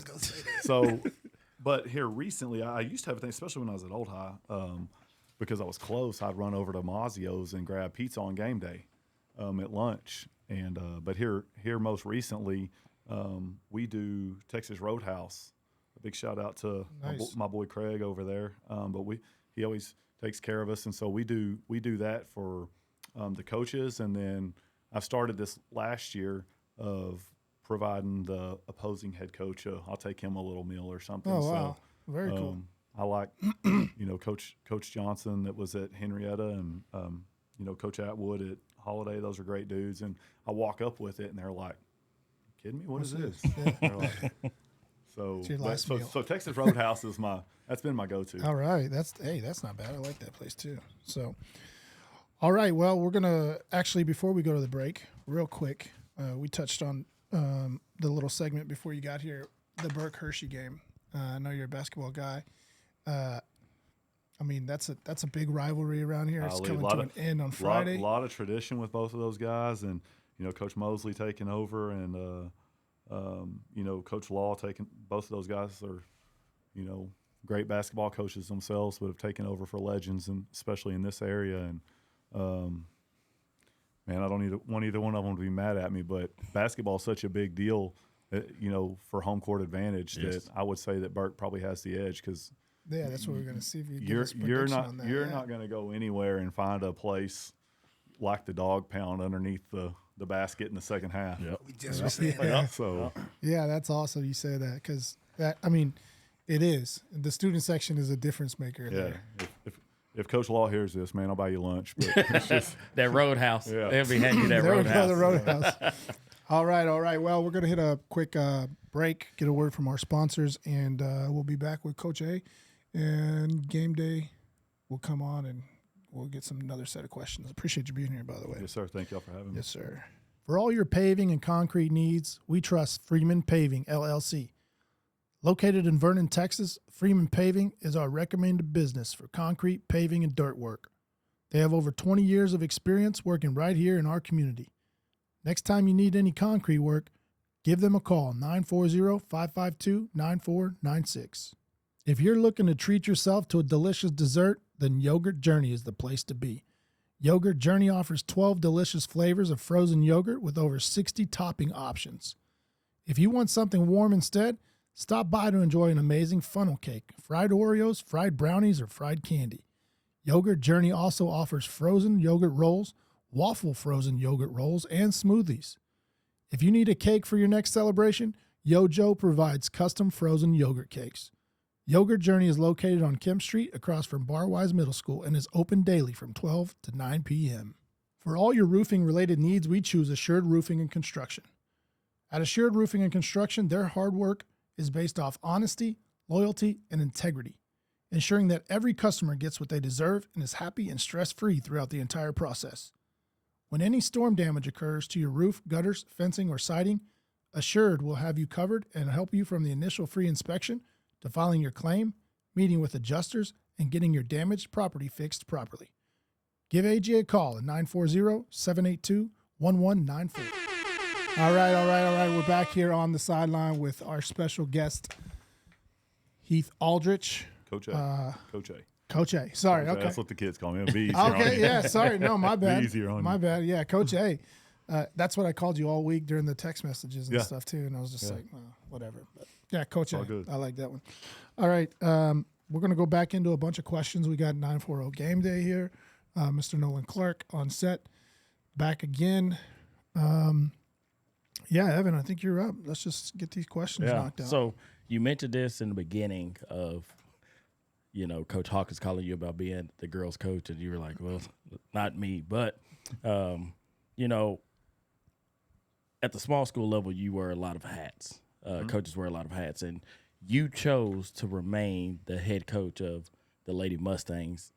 but here recently, I used to have a thing, especially when I was at Old High. because I was close, I'd run over to Mazzio's and grab pizza on game day at lunch. And but here most recently, we do Texas Roadhouse. A big shout out to my boy Craig over there. But he always takes care of us, and so we do that for the coaches. And then I started this last year of providing the opposing head coach. I'll take him a little meal or something. Oh wow, so, very cool. I like Coach Johnson that was at Henrietta, and Coach Atwood at Holiday. Those are great dudes. And I walk up with it, and they're like, "Kidding me? What is this?" Yeah. So Texas Roadhouse that's been my go-to. All right, that's not bad. I like that place too. So, all right, well, we're gonna actually, before we go to the break, real quick, we touched on the little segment before you got here, the Burke Hershey game. I know you're a basketball guy. I mean, that's a big rivalry around here. It's coming to an end on Friday. A lot of tradition with both of those guys, and Coach Mosley taking over, and Coach Law taking. Both of those guys are, great basketball coaches themselves, but have taken over for legends, and especially in this area. And man, I don't want either one of them to be mad at me, but basketball is such a big deal, for home court advantage that I would say that Burke probably has the edge because. Yeah, that's what we're going to see. If You're not going to go anywhere and find a place like the dog pound underneath the basket in the second half. Yep. We just were saying that. So yeah, that's awesome you say that because it is. The student section is a difference maker there. If Coach Law hears this, man, I'll buy you lunch. But it's just that Roadhouse. Yeah. They'll be handing you that There we go, Roadhouse. the Roadhouse. All right. Well, we're going to hit a quick break, get a word from our sponsors, and we'll be back with Coach A. And game day will come on, and we'll get another set of questions. Appreciate you being here, by the way. yes, sir. Thank y'all for having me. Yes, sir. For all your paving and concrete needs, we trust Freeman Paving, LLC. Located in Vernon, Texas, Freeman Paving is our recommended business for concrete, paving, and dirt work. They have over 20 years of experience working right here in our community. Next time you need any concrete work, give them a call, 940-552-9496. If you're looking to treat yourself to a delicious dessert, then Yogurt Journey is the place to be. Yogurt Journey offers 12 delicious flavors of frozen yogurt with over 60 topping options. If you want something warm instead, stop by to enjoy an amazing funnel cake, fried Oreos, fried brownies, or fried candy. Yogurt Journey also offers frozen yogurt rolls, waffle frozen yogurt rolls, and smoothies. If you need a cake for your next celebration, Yojo provides custom frozen yogurt cakes. Yogurt Journey is located on Kemp Street across from Barwise Middle School and is open daily from 12 to 9 p.m. For all your roofing-related needs, we choose Assured Roofing and Construction. At Assured Roofing and Construction, their hard work is based off honesty, loyalty, and integrity, ensuring that every customer gets what they deserve and is happy and stress-free throughout the entire process. When any storm damage occurs to your roof, gutters, fencing, or siding, Assured will have you covered and help you from the initial free inspection to filing your claim, meeting with adjusters, and getting your damaged property fixed properly. Give AJ a call at 940-782-1194. All right. We're back here on the sideline with our special guest, Heath Aldrich. Coach A. Coach A. Coach A. Sorry, Coach A. okay. That's what the kids call me. It'll be easier on Okay, you. yeah, sorry. No, my bad. Be easier on my you. bad. Yeah, Coach A. That's what I called you all week during the text messages and Yeah. stuff too, and I was just like, whatever. But yeah, Coach A. all good. I like that one. All right, we're gonna go back into a bunch of questions. We got 940 game day here. Mr. Nolan Clark on set, back again. Yeah, Evan, I think you're up. Let's just get these questions knocked out. So you mentioned this in the beginning of, Coach Hawkins calling you about being the girls' coach, and you were like, well, not me. But, at the small school level, you wear a lot of hats. Coaches wear a lot of hats. And you chose to remain the head coach of the Lady Mustangs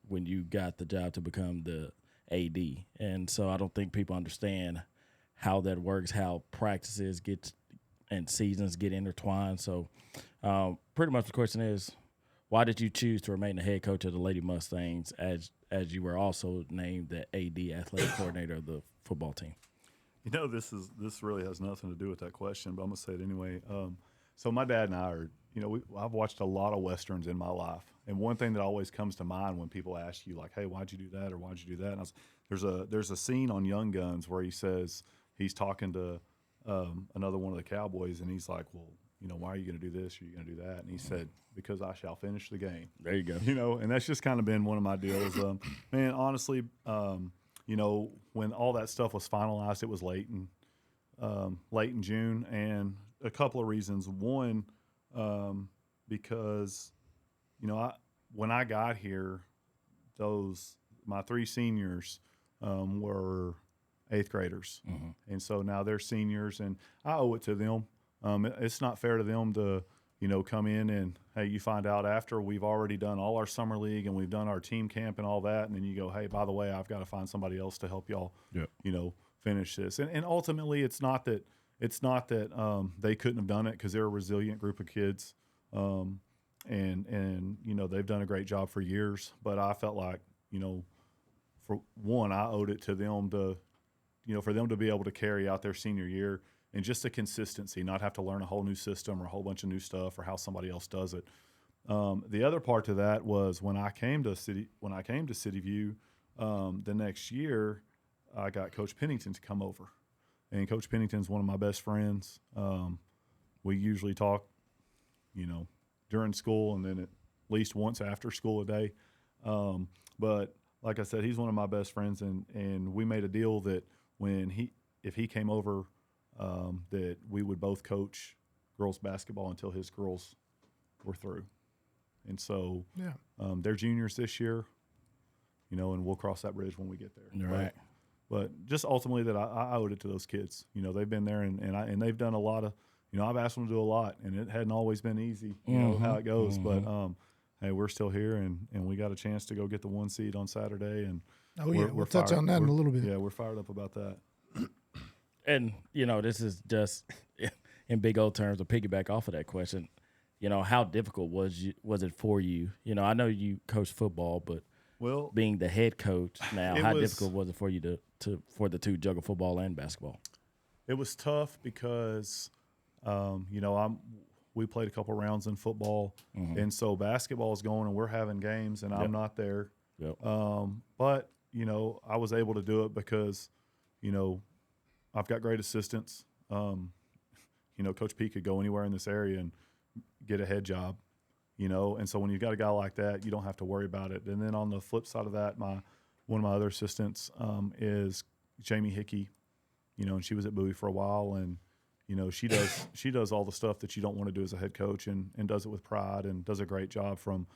when you got the job to become the AD. And so I don't think people understand how that works, how practices and seasons get intertwined. So pretty much the question is, why did you choose to remain the head coach of the Lady Mustangs as you were also named the AD, athletic coordinator of the football team? This really has nothing to do with that question, but I'm gonna say it anyway. So my dad and I are, I've watched a lot of Westerns in my life. And one thing that always comes to mind when people ask you like, hey, why'd you do that? Or why'd you do that? And there's a scene on Young Guns where he says, he's talking to another one of the cowboys, and he's like, well, why are you going to do this? Or are you going to do that? And he said, because I shall finish the game. There you go. And that's just kind of been one of my deals. Man, honestly, when all that stuff was finalized, it was late in June, and a couple of reasons. One, because, when I got here, my 3 seniors were 8th graders. And so now they're seniors, and I owe it to them. It's not fair to them to, come in and, hey, you find out after we've already done all our summer league and we've done our team camp and all that, and then you go, hey, by the way, I've got to find somebody else to help y'all, finish this. And ultimately, it's not that they couldn't have done it, because they're a resilient group of kids, and they've done a great job for years. But I felt like, for one, I owed it to them to, for them to be able to carry out their senior year. And just the consistency, not have to learn a whole new system or a whole bunch of new stuff or how somebody else does it. The other part to that was when I came to City View, the next year, I got Coach Pennington to come over, and Coach Pennington's one of my best friends. We usually talk, during school and then at least once after school a day. But like I said, he's one of my best friends, and we made a deal that if he came over, that we would both coach girls basketball until his girls were through. And so they're juniors this year, and we'll cross that bridge when we get there. Right. But just ultimately that I owed it to those kids. They've been there and they've done a lot of, I've asked them to do a lot, and it hadn't always been easy, how it goes. But hey, we're still here, and we got a chance to go get the 1 seed on Saturday. And we'll touch on that in a little bit. Yeah, we're fired up about that. And, this is just in big old terms to piggyback off of that question. How difficult was it for you? I know you coach football, but being the head coach now, how difficult was it for you for the two juggle football and basketball? It was tough because, we played a couple rounds in football, and so basketball is going and we're having games, and I'm not there. Yep. But I was able to do it because, I've got great assistants. Coach P could go anywhere in this area and get a head job, and so when you've got a guy like that, you don't have to worry about it. And then on the flip side of that, one of my other assistants is Jamie Hickey, and she was at Bowie for a while, and she does all the stuff that you don't want to do as a head coach, and does it with pride, and does a great job, from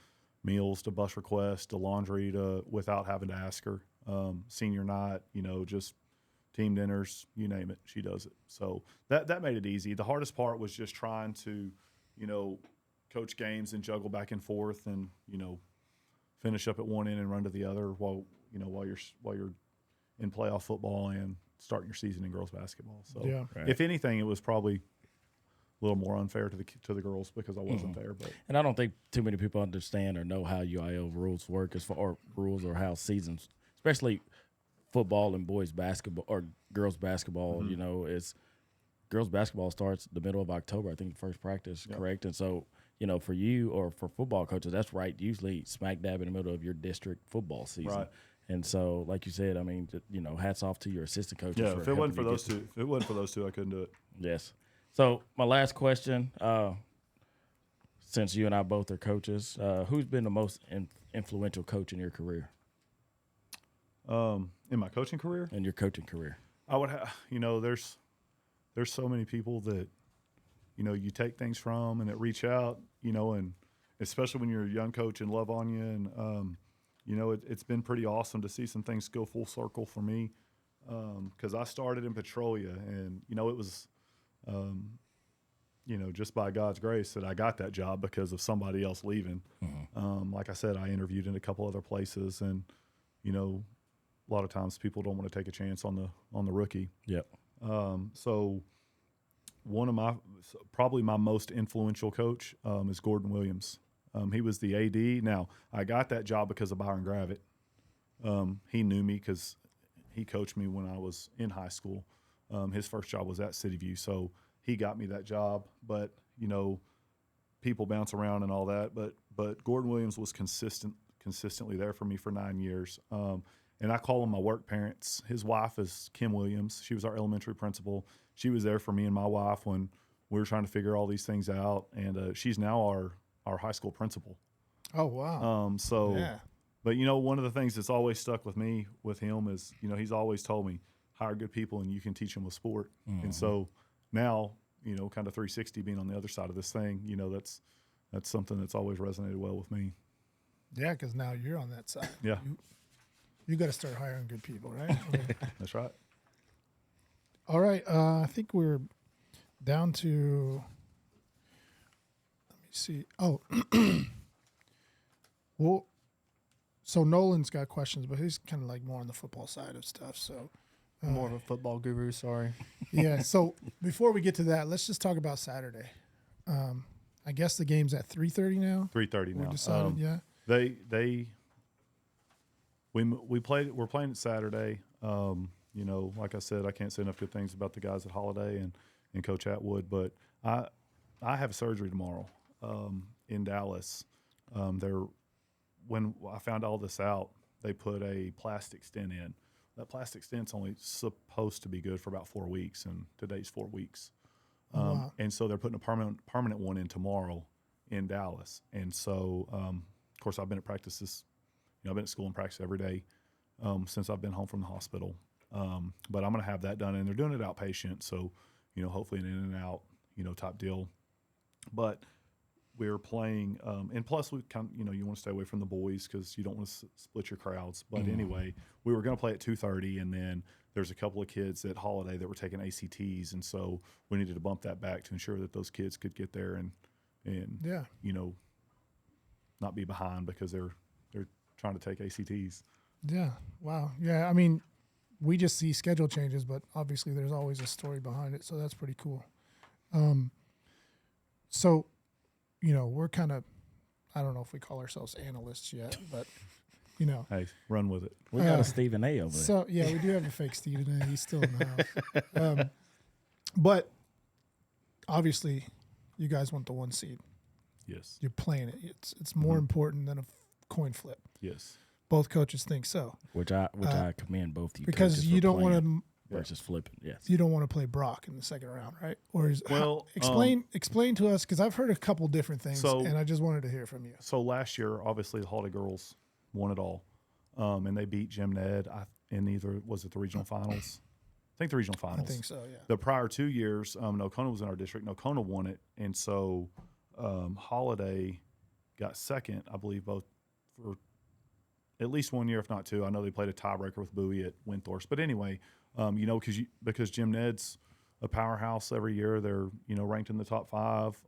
meals to bus requests to laundry to without having to ask her. Senior night, just team dinners, you name it, she does it. So that made it easy. The hardest part was just trying to, coach games and juggle back and forth, and finish up at one end and run to the other while you're in playoff football and starting your season in girls basketball. So if anything, it was probably a little more unfair to the girls because I wasn't there. But and I don't think too many people understand or know how UIL rules work or how seasons, especially football and boys basketball or girls basketball, is girls basketball starts the middle of October, I think, the first practice, correct? And so, for you or for football coaches, that's right, usually smack dab in the middle of your district football season. Right. And so, like you said, I mean, hats off to your assistant coaches. Yeah, if it wasn't for those two, I couldn't do it. Yes. So my last question, since you and I both are coaches, who's been the most influential coach in your career? In my coaching career? In your coaching career. I would have, there's so many people that, you take things from and that reach out, and especially when you're a young coach and love on you. And, it's been pretty awesome to see some things go full circle for me. Because I started in Petrolia, and, it was, just by God's grace that I got that job because of somebody else leaving. Like I said, I interviewed in a couple other places, and, a lot of times people don't want to take a chance on the rookie. Yep. So one of probably my most influential coach is Gordon Williams. He was the AD. Now, I got that job because of Byron Gravitt. He knew me because he coached me when I was in high school. His first job was at City View, so he got me that job. But people bounce around and all that, but Gordon Williams was consistently there for me for 9 years. And I call them my work parents. His wife is Kim Williams. She was our elementary principal. She was there for me and my wife when we were trying to figure all these things out. And she's now our high school principal. Oh, wow. Yeah. But one of the things that's always stuck with me with him is, he's always told me, hire good people and you can teach them a sport. Mm-hmm. And so now, kind of 360 being on the other side of this thing, that's something that's always resonated well with me. Yeah, because now you're on that side. Yeah. You got to start hiring good people, right? That's right. All right. I think we're down to, let me see. Oh, well, so Nolan's got questions, but he's kind of like more on the football side of stuff. So more of a football guru, sorry. Yeah. So before we get to that, let's just talk about Saturday. I guess the game's at 3:30 now. 3:30 now. We decided, yeah. We're playing it Saturday. Like I said, I can't say enough good things about the guys at Holiday and Coach Atwood, but I have surgery tomorrow in Dallas. When I found all this out, they put a plastic stent in. That plastic stent's only supposed to be good for about 4 weeks, and today's 4 weeks. Wow. And so they're putting a permanent one in tomorrow in Dallas. And so, of course, I've been at practices. I've been at school and practice every day since I've been home from the hospital. But I'm going to have that done, and they're doing it outpatient, so hopefully an in and out type deal. But we're playing, and plus we you want to stay away from the boys because you don't want to split your crowds. But anyway, we were going to play at 2:30, and then there's a couple of kids at Holiday that were taking ACTs, and so we needed to bump that back to ensure that those kids could get there and yeah, not be behind because they're trying to take ACTs. Yeah. Wow. Yeah. I mean, we just see schedule changes, but obviously there's always a story behind it. So that's pretty cool. So, we're kind of, I don't know if we call ourselves analysts yet, but, Hey, run with it. We got a Stephen A over there. So, yeah, we do have a fake Stephen A. He's still in the house. But obviously you guys want the 1 seed. Yes. You're playing it. It's more important than a coin flip. Yes. Both coaches think so. Which I commend both you because coaches you for don't want playing to versus flipping. Yes. You don't want to play Brock in the second round, right? Or explain to us, because I've heard a couple different things, and I just wanted to hear from you. So last year, obviously, the Holiday girls won it all, and they beat Jim Ned in either was it the regional finals? I think the regional finals. I think so. Yeah. The prior 2 years, Nocona was in our district. Nocona won it, and so Holiday got second, I believe, both for at least 1 year, if not 2. I know they played a tiebreaker with Bowie at Windthorst. But anyway, because Jim Ned's a powerhouse every year, they're ranked in the top 5.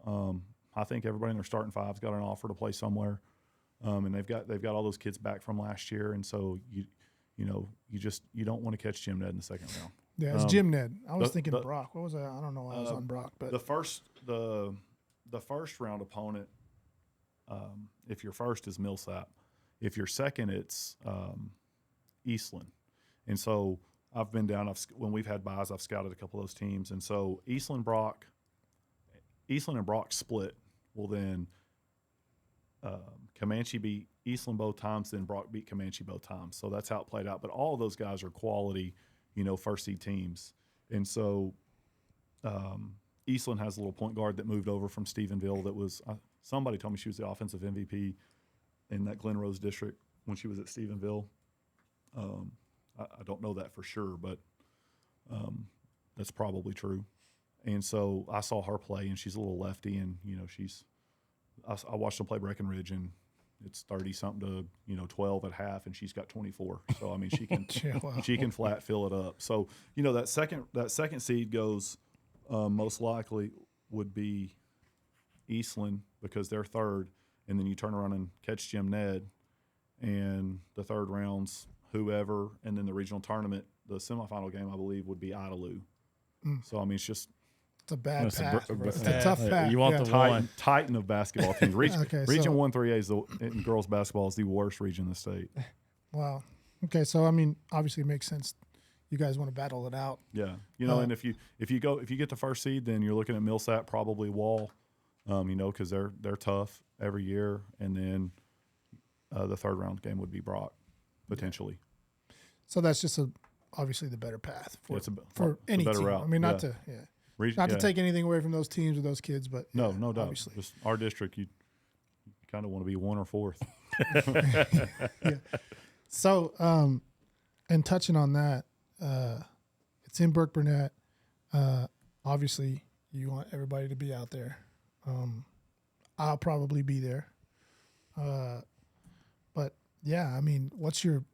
I think everybody in their starting 5's got an offer to play somewhere, and they've got all those kids back from last year, and so you don't want to catch Jim Ned in the second round. Yeah, it's Jim Ned. I was thinking Brock. What was that? I don't know why I was on Brock, but the first round opponent, if your first is Millsap, if you're second, it's Eastland. And so I've been down. When we've had buys, I've scouted a couple of those teams. And so Eastland and Brock split. Well, then Comanche beat Eastland both times, then Brock beat Comanche both times. So that's how it played out. But all of those guys are quality, first seed teams. And so Eastland has a little point guard that moved over from Stephenville that was somebody told me she was the offensive MVP in that Glen Rose district when she was at Stephenville. I don't know that for sure, but that's probably true. And so I saw her play, and she's a little lefty, and I watched them play Breckenridge, and it's 30-something to 12 at half, and she's got 24. So I mean, she can she can flat fill it up. So that second seed goes most likely would be Eastland because they're third, and then you turn around and catch Jim Ned, and the third round's whoever, and then the regional tournament, the semifinal game, I believe, would be Idalou. So I mean, it's a bad path. It's a tough path. You want the Titan of basketball teams. Region 1-3A in girls basketball is the worst region in the state. Wow. Okay, so I mean, obviously it makes sense. You guys want to battle it out. Yeah, and if you get the first seed, then you're looking at Millsap, probably Wall, because they're tough every year. And then the third round game would be Brock, potentially. So that's just obviously the better path for, It's for any better team. route. I mean, not Yeah. to not to take anything away from those teams or those kids, but No, yeah, no doubt. obviously. Just our district, you kind of want to be 1 or 4th. So, and touching on that, it's in Burke Burnett. Obviously, you want everybody to be out there. I'll probably be there. But yeah, I mean, what's your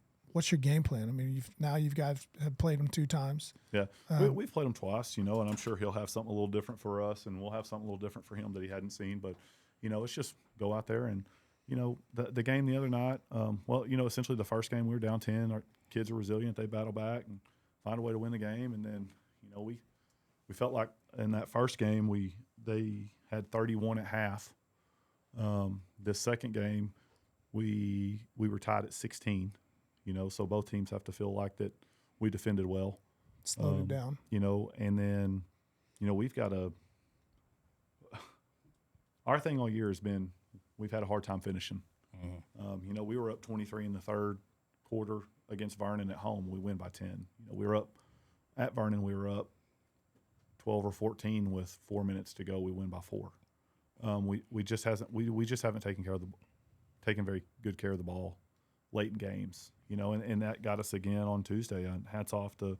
game plan? I mean, you guys have played them 2 times. Yeah, we've played him twice, and I'm sure he'll have something a little different for us, and we'll have something a little different for him that he hadn't seen. But, it's just go out there and, the game the other night, essentially the first game we were down 10. Our kids are resilient. They battle back and find a way to win the game. And then, we felt like in that first game they had 31 at half. This second game, we were tied at 16. So both teams have to feel like that we defended well. Slowed it down. And then, we've got our thing all year has been we've had a hard time finishing. We were up 23 in the third quarter against Vernon at home. We win by 10. We were up at Vernon. We were up 12 or 14 with 4 minutes to go. We win by 4. We just haven't taken very good care of the ball late in games, and that got us again on Tuesday. And hats off to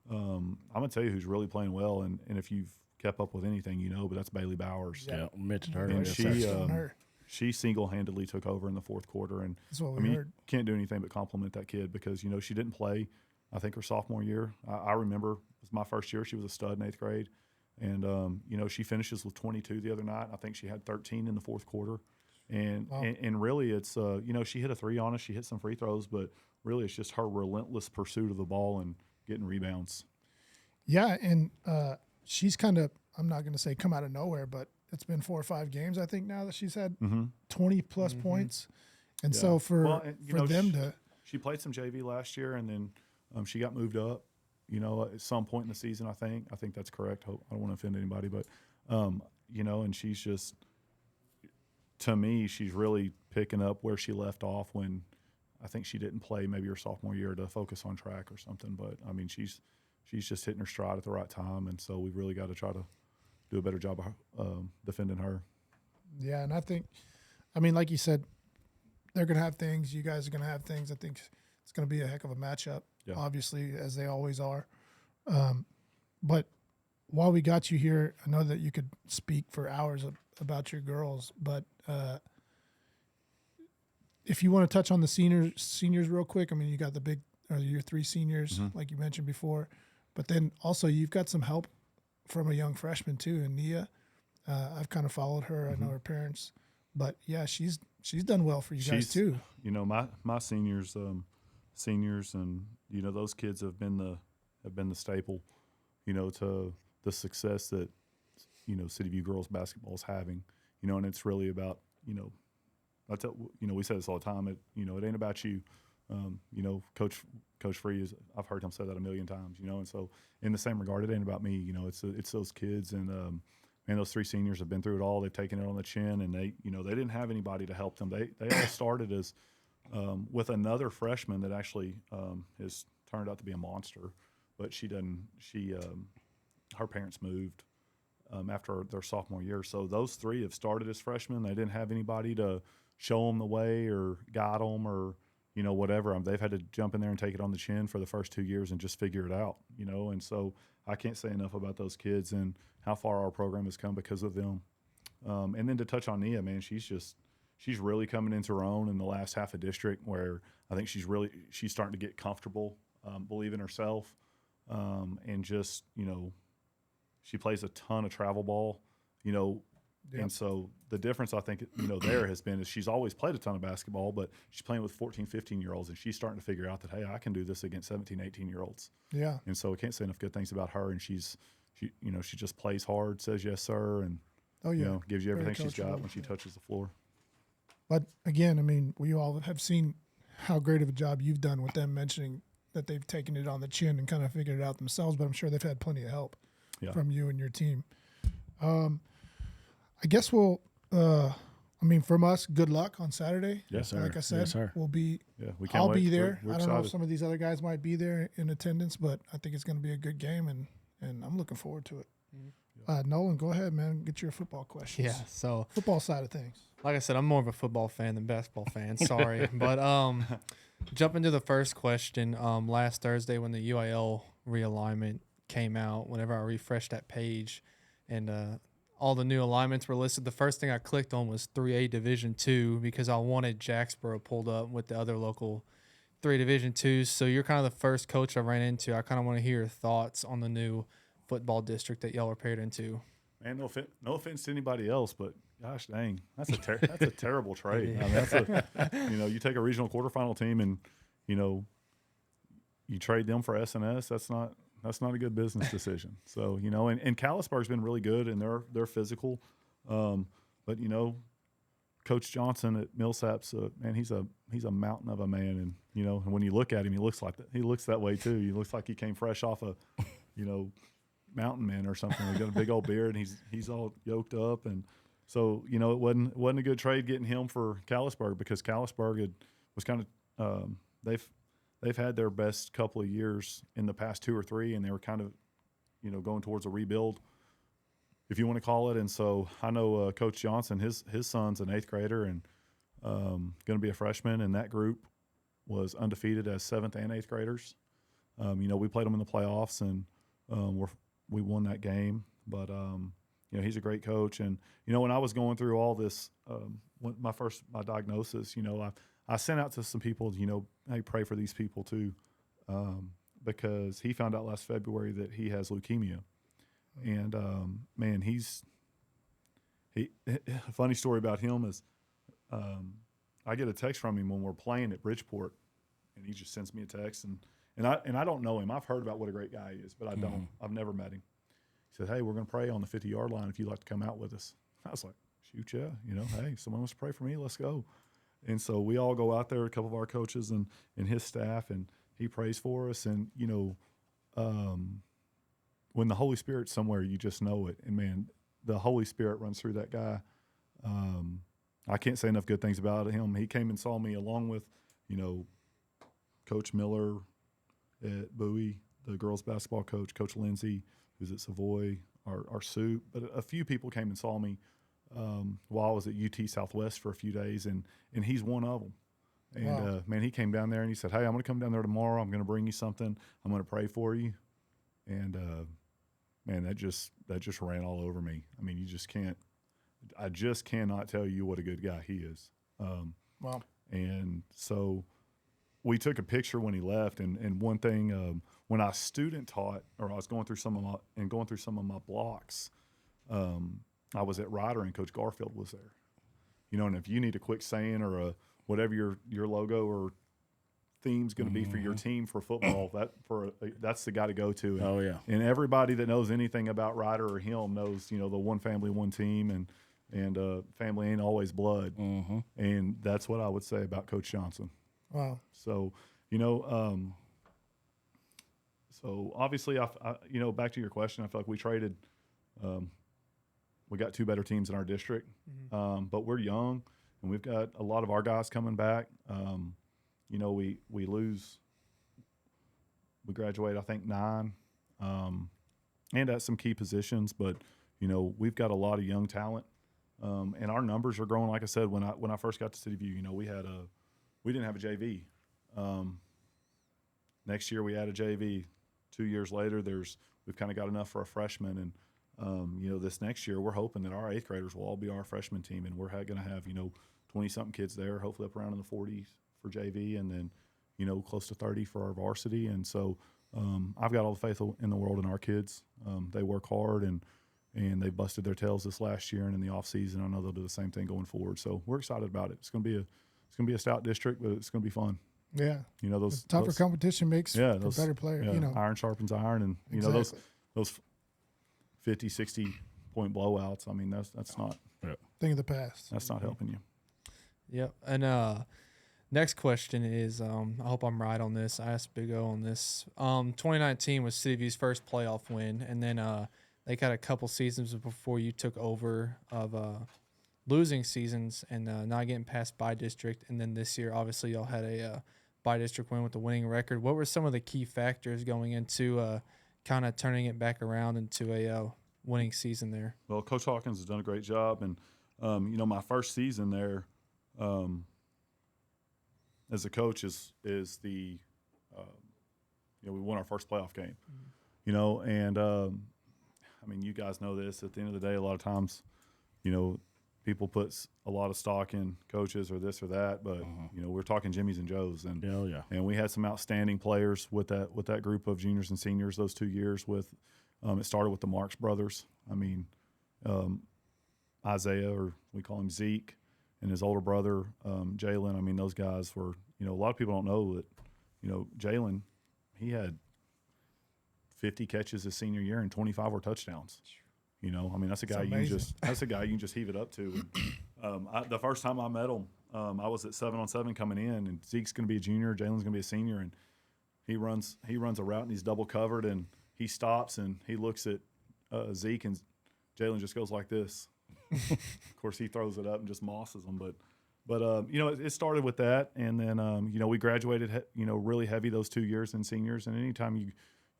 I'm gonna tell you who's really playing well, and if you've kept up with anything, but that's Bailey Bowers. Yeah, mentioned her. And she single-handedly took over in the fourth quarter, and That's what we heard. you can't do anything but compliment that kid because she didn't play. I think her sophomore year. I remember it was my first year. She was a stud in 8th grade, and she finishes with 22 the other night. I think she had 13 in the fourth quarter. And, Wow. and really it's, she hit a 3 on us. She hit some free throws, but really it's just her relentless pursuit of the ball and getting rebounds. Yeah, and she's kind of, I'm not going to say come out of nowhere, but it's been 4 or 5 games, I think, now that she's had 20-plus points. And Yeah. so for them to – She played some JV last year, and then she got moved up, at some point in the season, I think. I think that's correct. I don't want to offend anybody, but, and she's just – to me, she's really picking up where she left off when I think she didn't play maybe her sophomore year to focus on track or something. But, I mean, she's just hitting her stride at the right time, and so we've really got to try to do a better job of defending her. Yeah, and I think, I mean, like you said, they're going to have things. You guys are going to have things. I think it's going to be a heck of a matchup, obviously, as they always are. But while we got you here, I know that you could speak for hours about your girls, but if you want to touch on the seniors real quick, I mean, you got your 3 seniors, like you mentioned before, but then also you've got some help from a young freshman too, in Nia. I've kind of followed her. I know her parents, but yeah, she's done well for you guys too. My seniors, and those kids have been the staple, to the success that City View girls basketball is having, and it's really about we say this all the time. It ain't about you. Coach Free I've heard him say that a million times, and so in the same regard, it ain't about me. It's those kids, and those 3 seniors have been through it all. They've taken it on the chin, and they didn't have anybody to help them. They all started as with another freshman that actually has turned out to be a monster, but her parents moved after their sophomore year. So those 3 have started as freshmen. They didn't have anybody to show them the way or guide them or, whatever. They've had to jump in there and take it on the chin for the first 2 years and just figure it out, and so I can't say enough about those kids and how far our program has come because of them. And then to touch on Nia, man, she's really coming into her own in the last half of district where I think she's starting to get comfortable, believe in herself, and just, she plays a ton of travel ball, and so the difference I think, there has been is she's always played a ton of basketball, but she's playing with 14, 15-year-olds, and she's starting to figure out that, hey, I can do this against 17, 18-year-olds. Yeah. And so I can't say enough good things about her, and she just plays hard, says yes, sir, and, gives you everything she's got when she touches the floor. But again, I mean, we all have seen how great of a job you've done with them mentioning that they've taken it on the chin and kind of figured it out themselves, but I'm sure they've had plenty of help from you and your team. I guess we'll. I mean, from us, good luck on Saturday. Yes, sir. Like I said, Yes, sir. we'll be. Yeah, we can't I'll wait. be there. We're I don't know if excited. some of these other guys might be there in attendance, but I think it's going to be a good game, and I'm looking forward to it. Nolan, go ahead, man. Get your football questions. Yeah. So, Football side of things. like I said, I'm more of a football fan than basketball fan. Sorry, but jump into the first question. Last Thursday when the UIL realignment came out, whenever I refreshed that page, and all the new alignments were listed, the first thing I clicked on was 3A Division II because I wanted Jacksboro pulled up with the other local 3 Division IIs. So you're kind of the first coach I ran into. I kind of want to hear your thoughts on the new football district that y'all are paired into. Man, no offense to anybody else, but gosh dang, that's a terrible trade. I mean, that's you take a regional quarterfinal team and you trade them for SNS. That's not a good business decision. So and Callisburg's been really good and they're physical, but Coach Johnson at Millsap's man, he's a mountain of a man, and when you look at him, he looks like that. He looks that way too. He looks like he came fresh off a mountain man or something. He got a big old beard and he's all yoked up, and so it wasn't a good trade getting him for Callisburg because Callisburg was kind of they've had their best couple of years in the past 2 or 3, and they were kind of going towards a rebuild, if you want to call it. And so I know Coach Johnson, his son's an 8th grader and going to be a freshman, and that group was undefeated as 7th and 8th graders. We played them in the playoffs and we won that game, but he's a great coach. And when I was going through all this, my diagnosis, I sent out to some people, hey, pray for these people too, because he found out last February that he has leukemia, and man, a funny story about him is, I get a text from him when we're playing at Bridgeport, and he just sends me a text and I don't know him. I've heard about what a great guy he is, but I don't. I've never met him. He said, hey, we're going to pray on the 50-yard line if you'd like to come out with us. I was like, shoot, yeah. Hey, someone wants to pray for me. Let's go. And so we all go out there, a couple of our coaches and his staff, and he prays for us. And, when the Holy Spirit's somewhere, you just know it. And, man, the Holy Spirit runs through that guy. I can't say enough good things about him. He came and saw me along with, Coach Miller at Bowie, the girls basketball coach, Coach Lindsay, who's at Savoy, our soup. But a few people came and saw me while I was at UT Southwest for a few days, and he's one of them. And, wow. Man, he came down there and he said, hey, I'm going to come down there tomorrow. I'm going to bring you something. I'm going to pray for you. And, man, that just ran all over me. I mean, I just cannot tell you what a good guy he is. Wow. And so we took a picture when he left, and one thing, when I student taught, or I was going through some of my blocks, I was at Ryder and Coach Garfield was there. And if you need a quick saying or whatever your logo or theme's going to be for your team for football, that's the guy to go to. And, Oh yeah. And everybody that knows anything about Ryder or him knows, the one family, one team, and family ain't always blood. Mm-hmm. And that's what I would say about Coach Johnson. Wow. So, so obviously, I back to your question, I feel like we traded. We got 2 better teams in our district, but we're young, and we've got a lot of our guys coming back. We graduate, I think 9, and at some key positions, but we've got a lot of young talent, and our numbers are growing. Like I said, when I first got to City View, we didn't have a JV. Next year we had a JV. 2 years later, we've kind of got enough for a freshman, and this next year we're hoping that our 8th graders will all be our freshman team, and we're going to have 20-something kids there, hopefully up around in the 40s for JV, and then close to 30 for our varsity. And so I've got all the faith in the world in our kids. They work hard, and they busted their tails this last year, and in the off season, I know they'll do the same thing going forward. So we're excited about it. It's going to be a stout district, but it's going to be fun. Yeah. Those tougher competition makes for better players. Yeah, iron sharpens iron, and Exactly. those 50, 60 point blowouts. I mean, that's not Thing of the past. That's not helping you. Yep. And next question is, I hope I'm right on this. I asked Big O on this. 2019 was City View's first playoff win, and then they got a couple seasons before you took over of losing seasons and not getting past by district. And then this year, obviously, y'all had a by district win with the winning record. What were some of the key factors going into kind of turning it back around into a winning season there? Well, Coach Hawkins has done a great job. And, my first season there as a coach is the we won our first playoff game. And you guys know this. At the end of the day, a lot of times, people put a lot of stock in coaches or this or that, but we're talking Jimmys and Joes, and and we had some outstanding players with that group of juniors and seniors those 2 years. With it started with the Marks brothers. Isaiah, or we call him Zeke, and his older brother Jalen. Those guys were. A lot of people don't know that. Jalen, he had 50 catches his senior year and 25 were touchdowns. That's a guy you can just heave it up to. And, the first time I met him, I was at 7-on-7 coming in, and Zeke's going to be a junior, Jalen's going to be a senior, and he runs a route and he's double covered, and he stops and he looks at Zeke, and Jalen just goes like this. Of course, he throws it up and just mosses him, but it started with that, and then we graduated really heavy those 2 years in seniors, and anytime you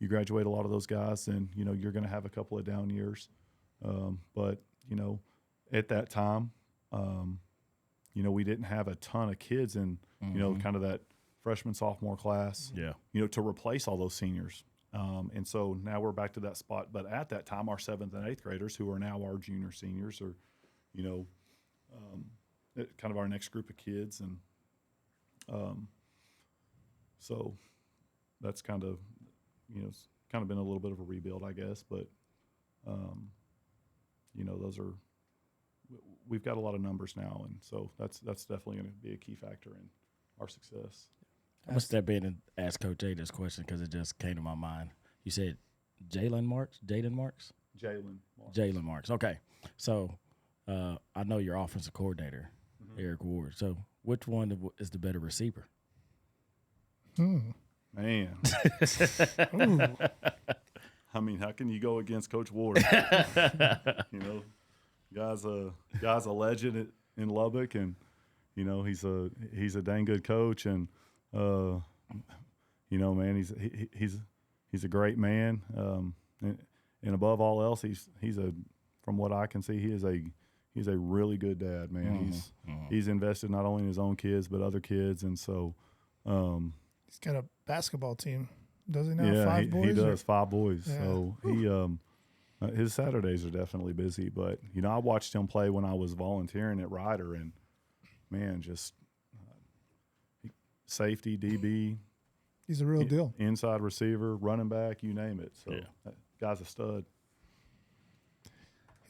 graduate a lot of those guys, then you're going to have a couple of down years. But at that time, we didn't have a ton of kids in kind of that freshman sophomore class. To replace all those seniors. And so now we're back to that spot. But at that time, our 7th and 8th graders, who are now our junior seniors, are kind of our next group of kids, and so that's kind of it's kind of been a little bit of a rebuild, I guess, but we've got a lot of numbers now, and so that's definitely going to be a key factor in our success. I'm gonna step in and ask Coach A this question because it just came to my mind. You said Jalen Marks. Okay, so I know your offensive coordinator, Eric Ward. So which one is the better receiver? Man. How can you go against Coach Ward? Guy's a legend in Lubbock, and he's a dang good coach, and man, he's a great man, and above all else, he's from what I can see, he's a really good dad, man. He's invested not only in his own kids but other kids, and so he's got a basketball team, does he now? Yeah, 5 boys? He does 5 boys. Yeah. So he his Saturdays are definitely busy. But I watched him play when I was volunteering at Ryder, and man, just safety, DB. He's a real deal. Inside receiver, running back, you name it. So that guy's a stud.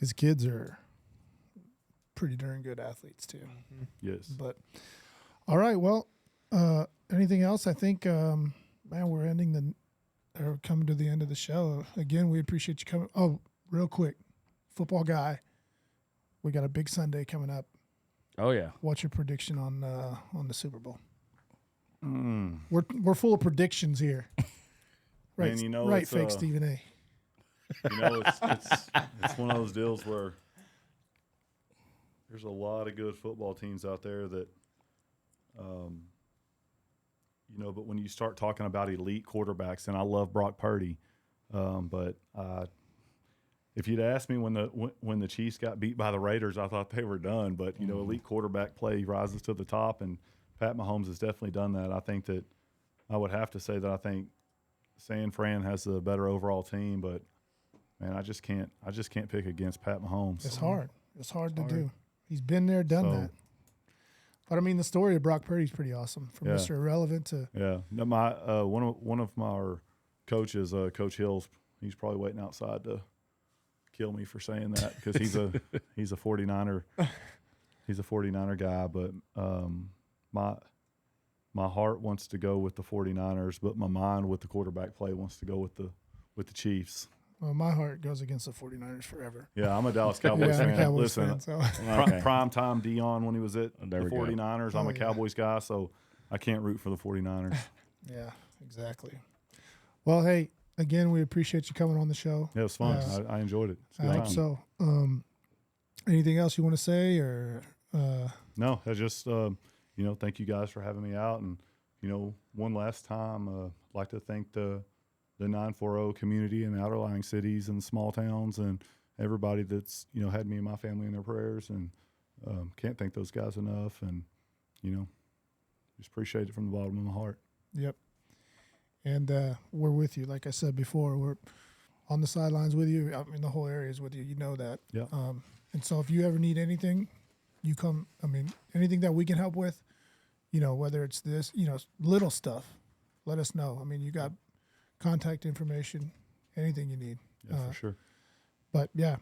His kids are pretty darn good athletes too. Yes. But all right, well, anything else? I think, man, we're coming to the end of the show. Again, we appreciate you coming. Oh, real quick, football guy, we got a big Sunday coming up. Oh yeah. What's your prediction on the Super Bowl? We're full of predictions here. Right, Man, right, fake Stephen A. It's one of those deals where there's a lot of good football teams out there that, but when you start talking about elite quarterbacks, and I love Brock Purdy, but if you'd asked me when the Chiefs got beat by the Raiders, I thought they were done. But elite quarterback play rises to the top, and Pat Mahomes has definitely done that. I think that I would have to say that I think San Fran has the better overall team, but man, I just can't pick against Pat Mahomes. It's hard. It's hard to do. He's been there, done that. But the story of Brock Purdy is pretty awesome. From Mr. Irrelevant to No, my one of my coaches, Coach Hills, he's probably waiting outside to kill me for saying that because he's a 49er. He's a 49er guy, but my heart wants to go with the 49ers, but my mind with the quarterback play wants to go with the Chiefs. Well, my heart goes against the 49ers forever. Yeah, I'm a Dallas Cowboys fan. Cowboys Listen, fan, so. prime time Dion when he was at the 49ers. I'm a Cowboys guy, so I can't root for the 49ers. Yeah, exactly. Well, hey, again, we appreciate you coming on the show. Yeah, it was fun. I enjoyed it. It's a good I time. hope so. Anything else you want to say, or No, I just thank you guys for having me out, and one last time, I'd like to thank the 940 community and the outlying cities and small towns and everybody that's had me and my family in their prayers, and can't thank those guys enough, and just appreciate it from the bottom of my heart. Yep. And we're with you. Like I said before, we're on the sidelines with you. I mean, the whole area is with you. You know that. Yeah. And so if you ever need anything, you come. I mean, anything that we can help with, whether it's this, little stuff, let us know. I mean, you got contact information, anything you need. Yeah, for sure. But yeah,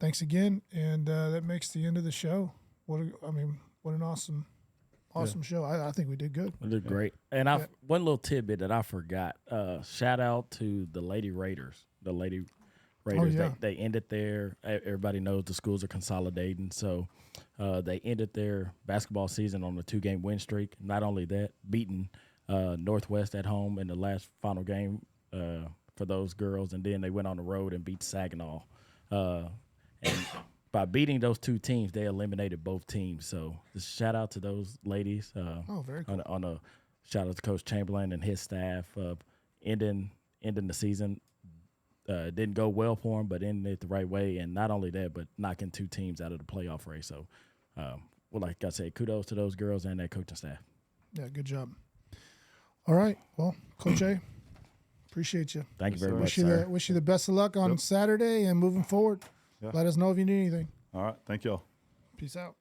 thanks again. And that makes the end of the show. What an awesome show. I think we did good. We did great. And one little tidbit that I forgot. Shout out to the Lady Raiders. The Lady Raiders. Oh, yeah. They ended their. Everybody knows the schools are consolidating, so they ended their basketball season on a 2-game win streak. Not only that, beating Northwest at home in the last final game for those girls, and then they went on the road and beat Saginaw. And by beating those two teams, they eliminated both teams. So just shout out to those ladies. Very cool. On a shout out to Coach Chamberlain and his staff of ending the season. Didn't go well for them, but ended it the right way. And not only that, but knocking two teams out of the playoff race. So, like I said, kudos to those girls and that coaching staff. Yeah, good job. All right. Well, Coach A, appreciate you. Thank you very much, Wish sir. you the best of luck on Saturday and moving forward. Yeah. Let us know if you need anything. All right. Thank y'all. Peace out.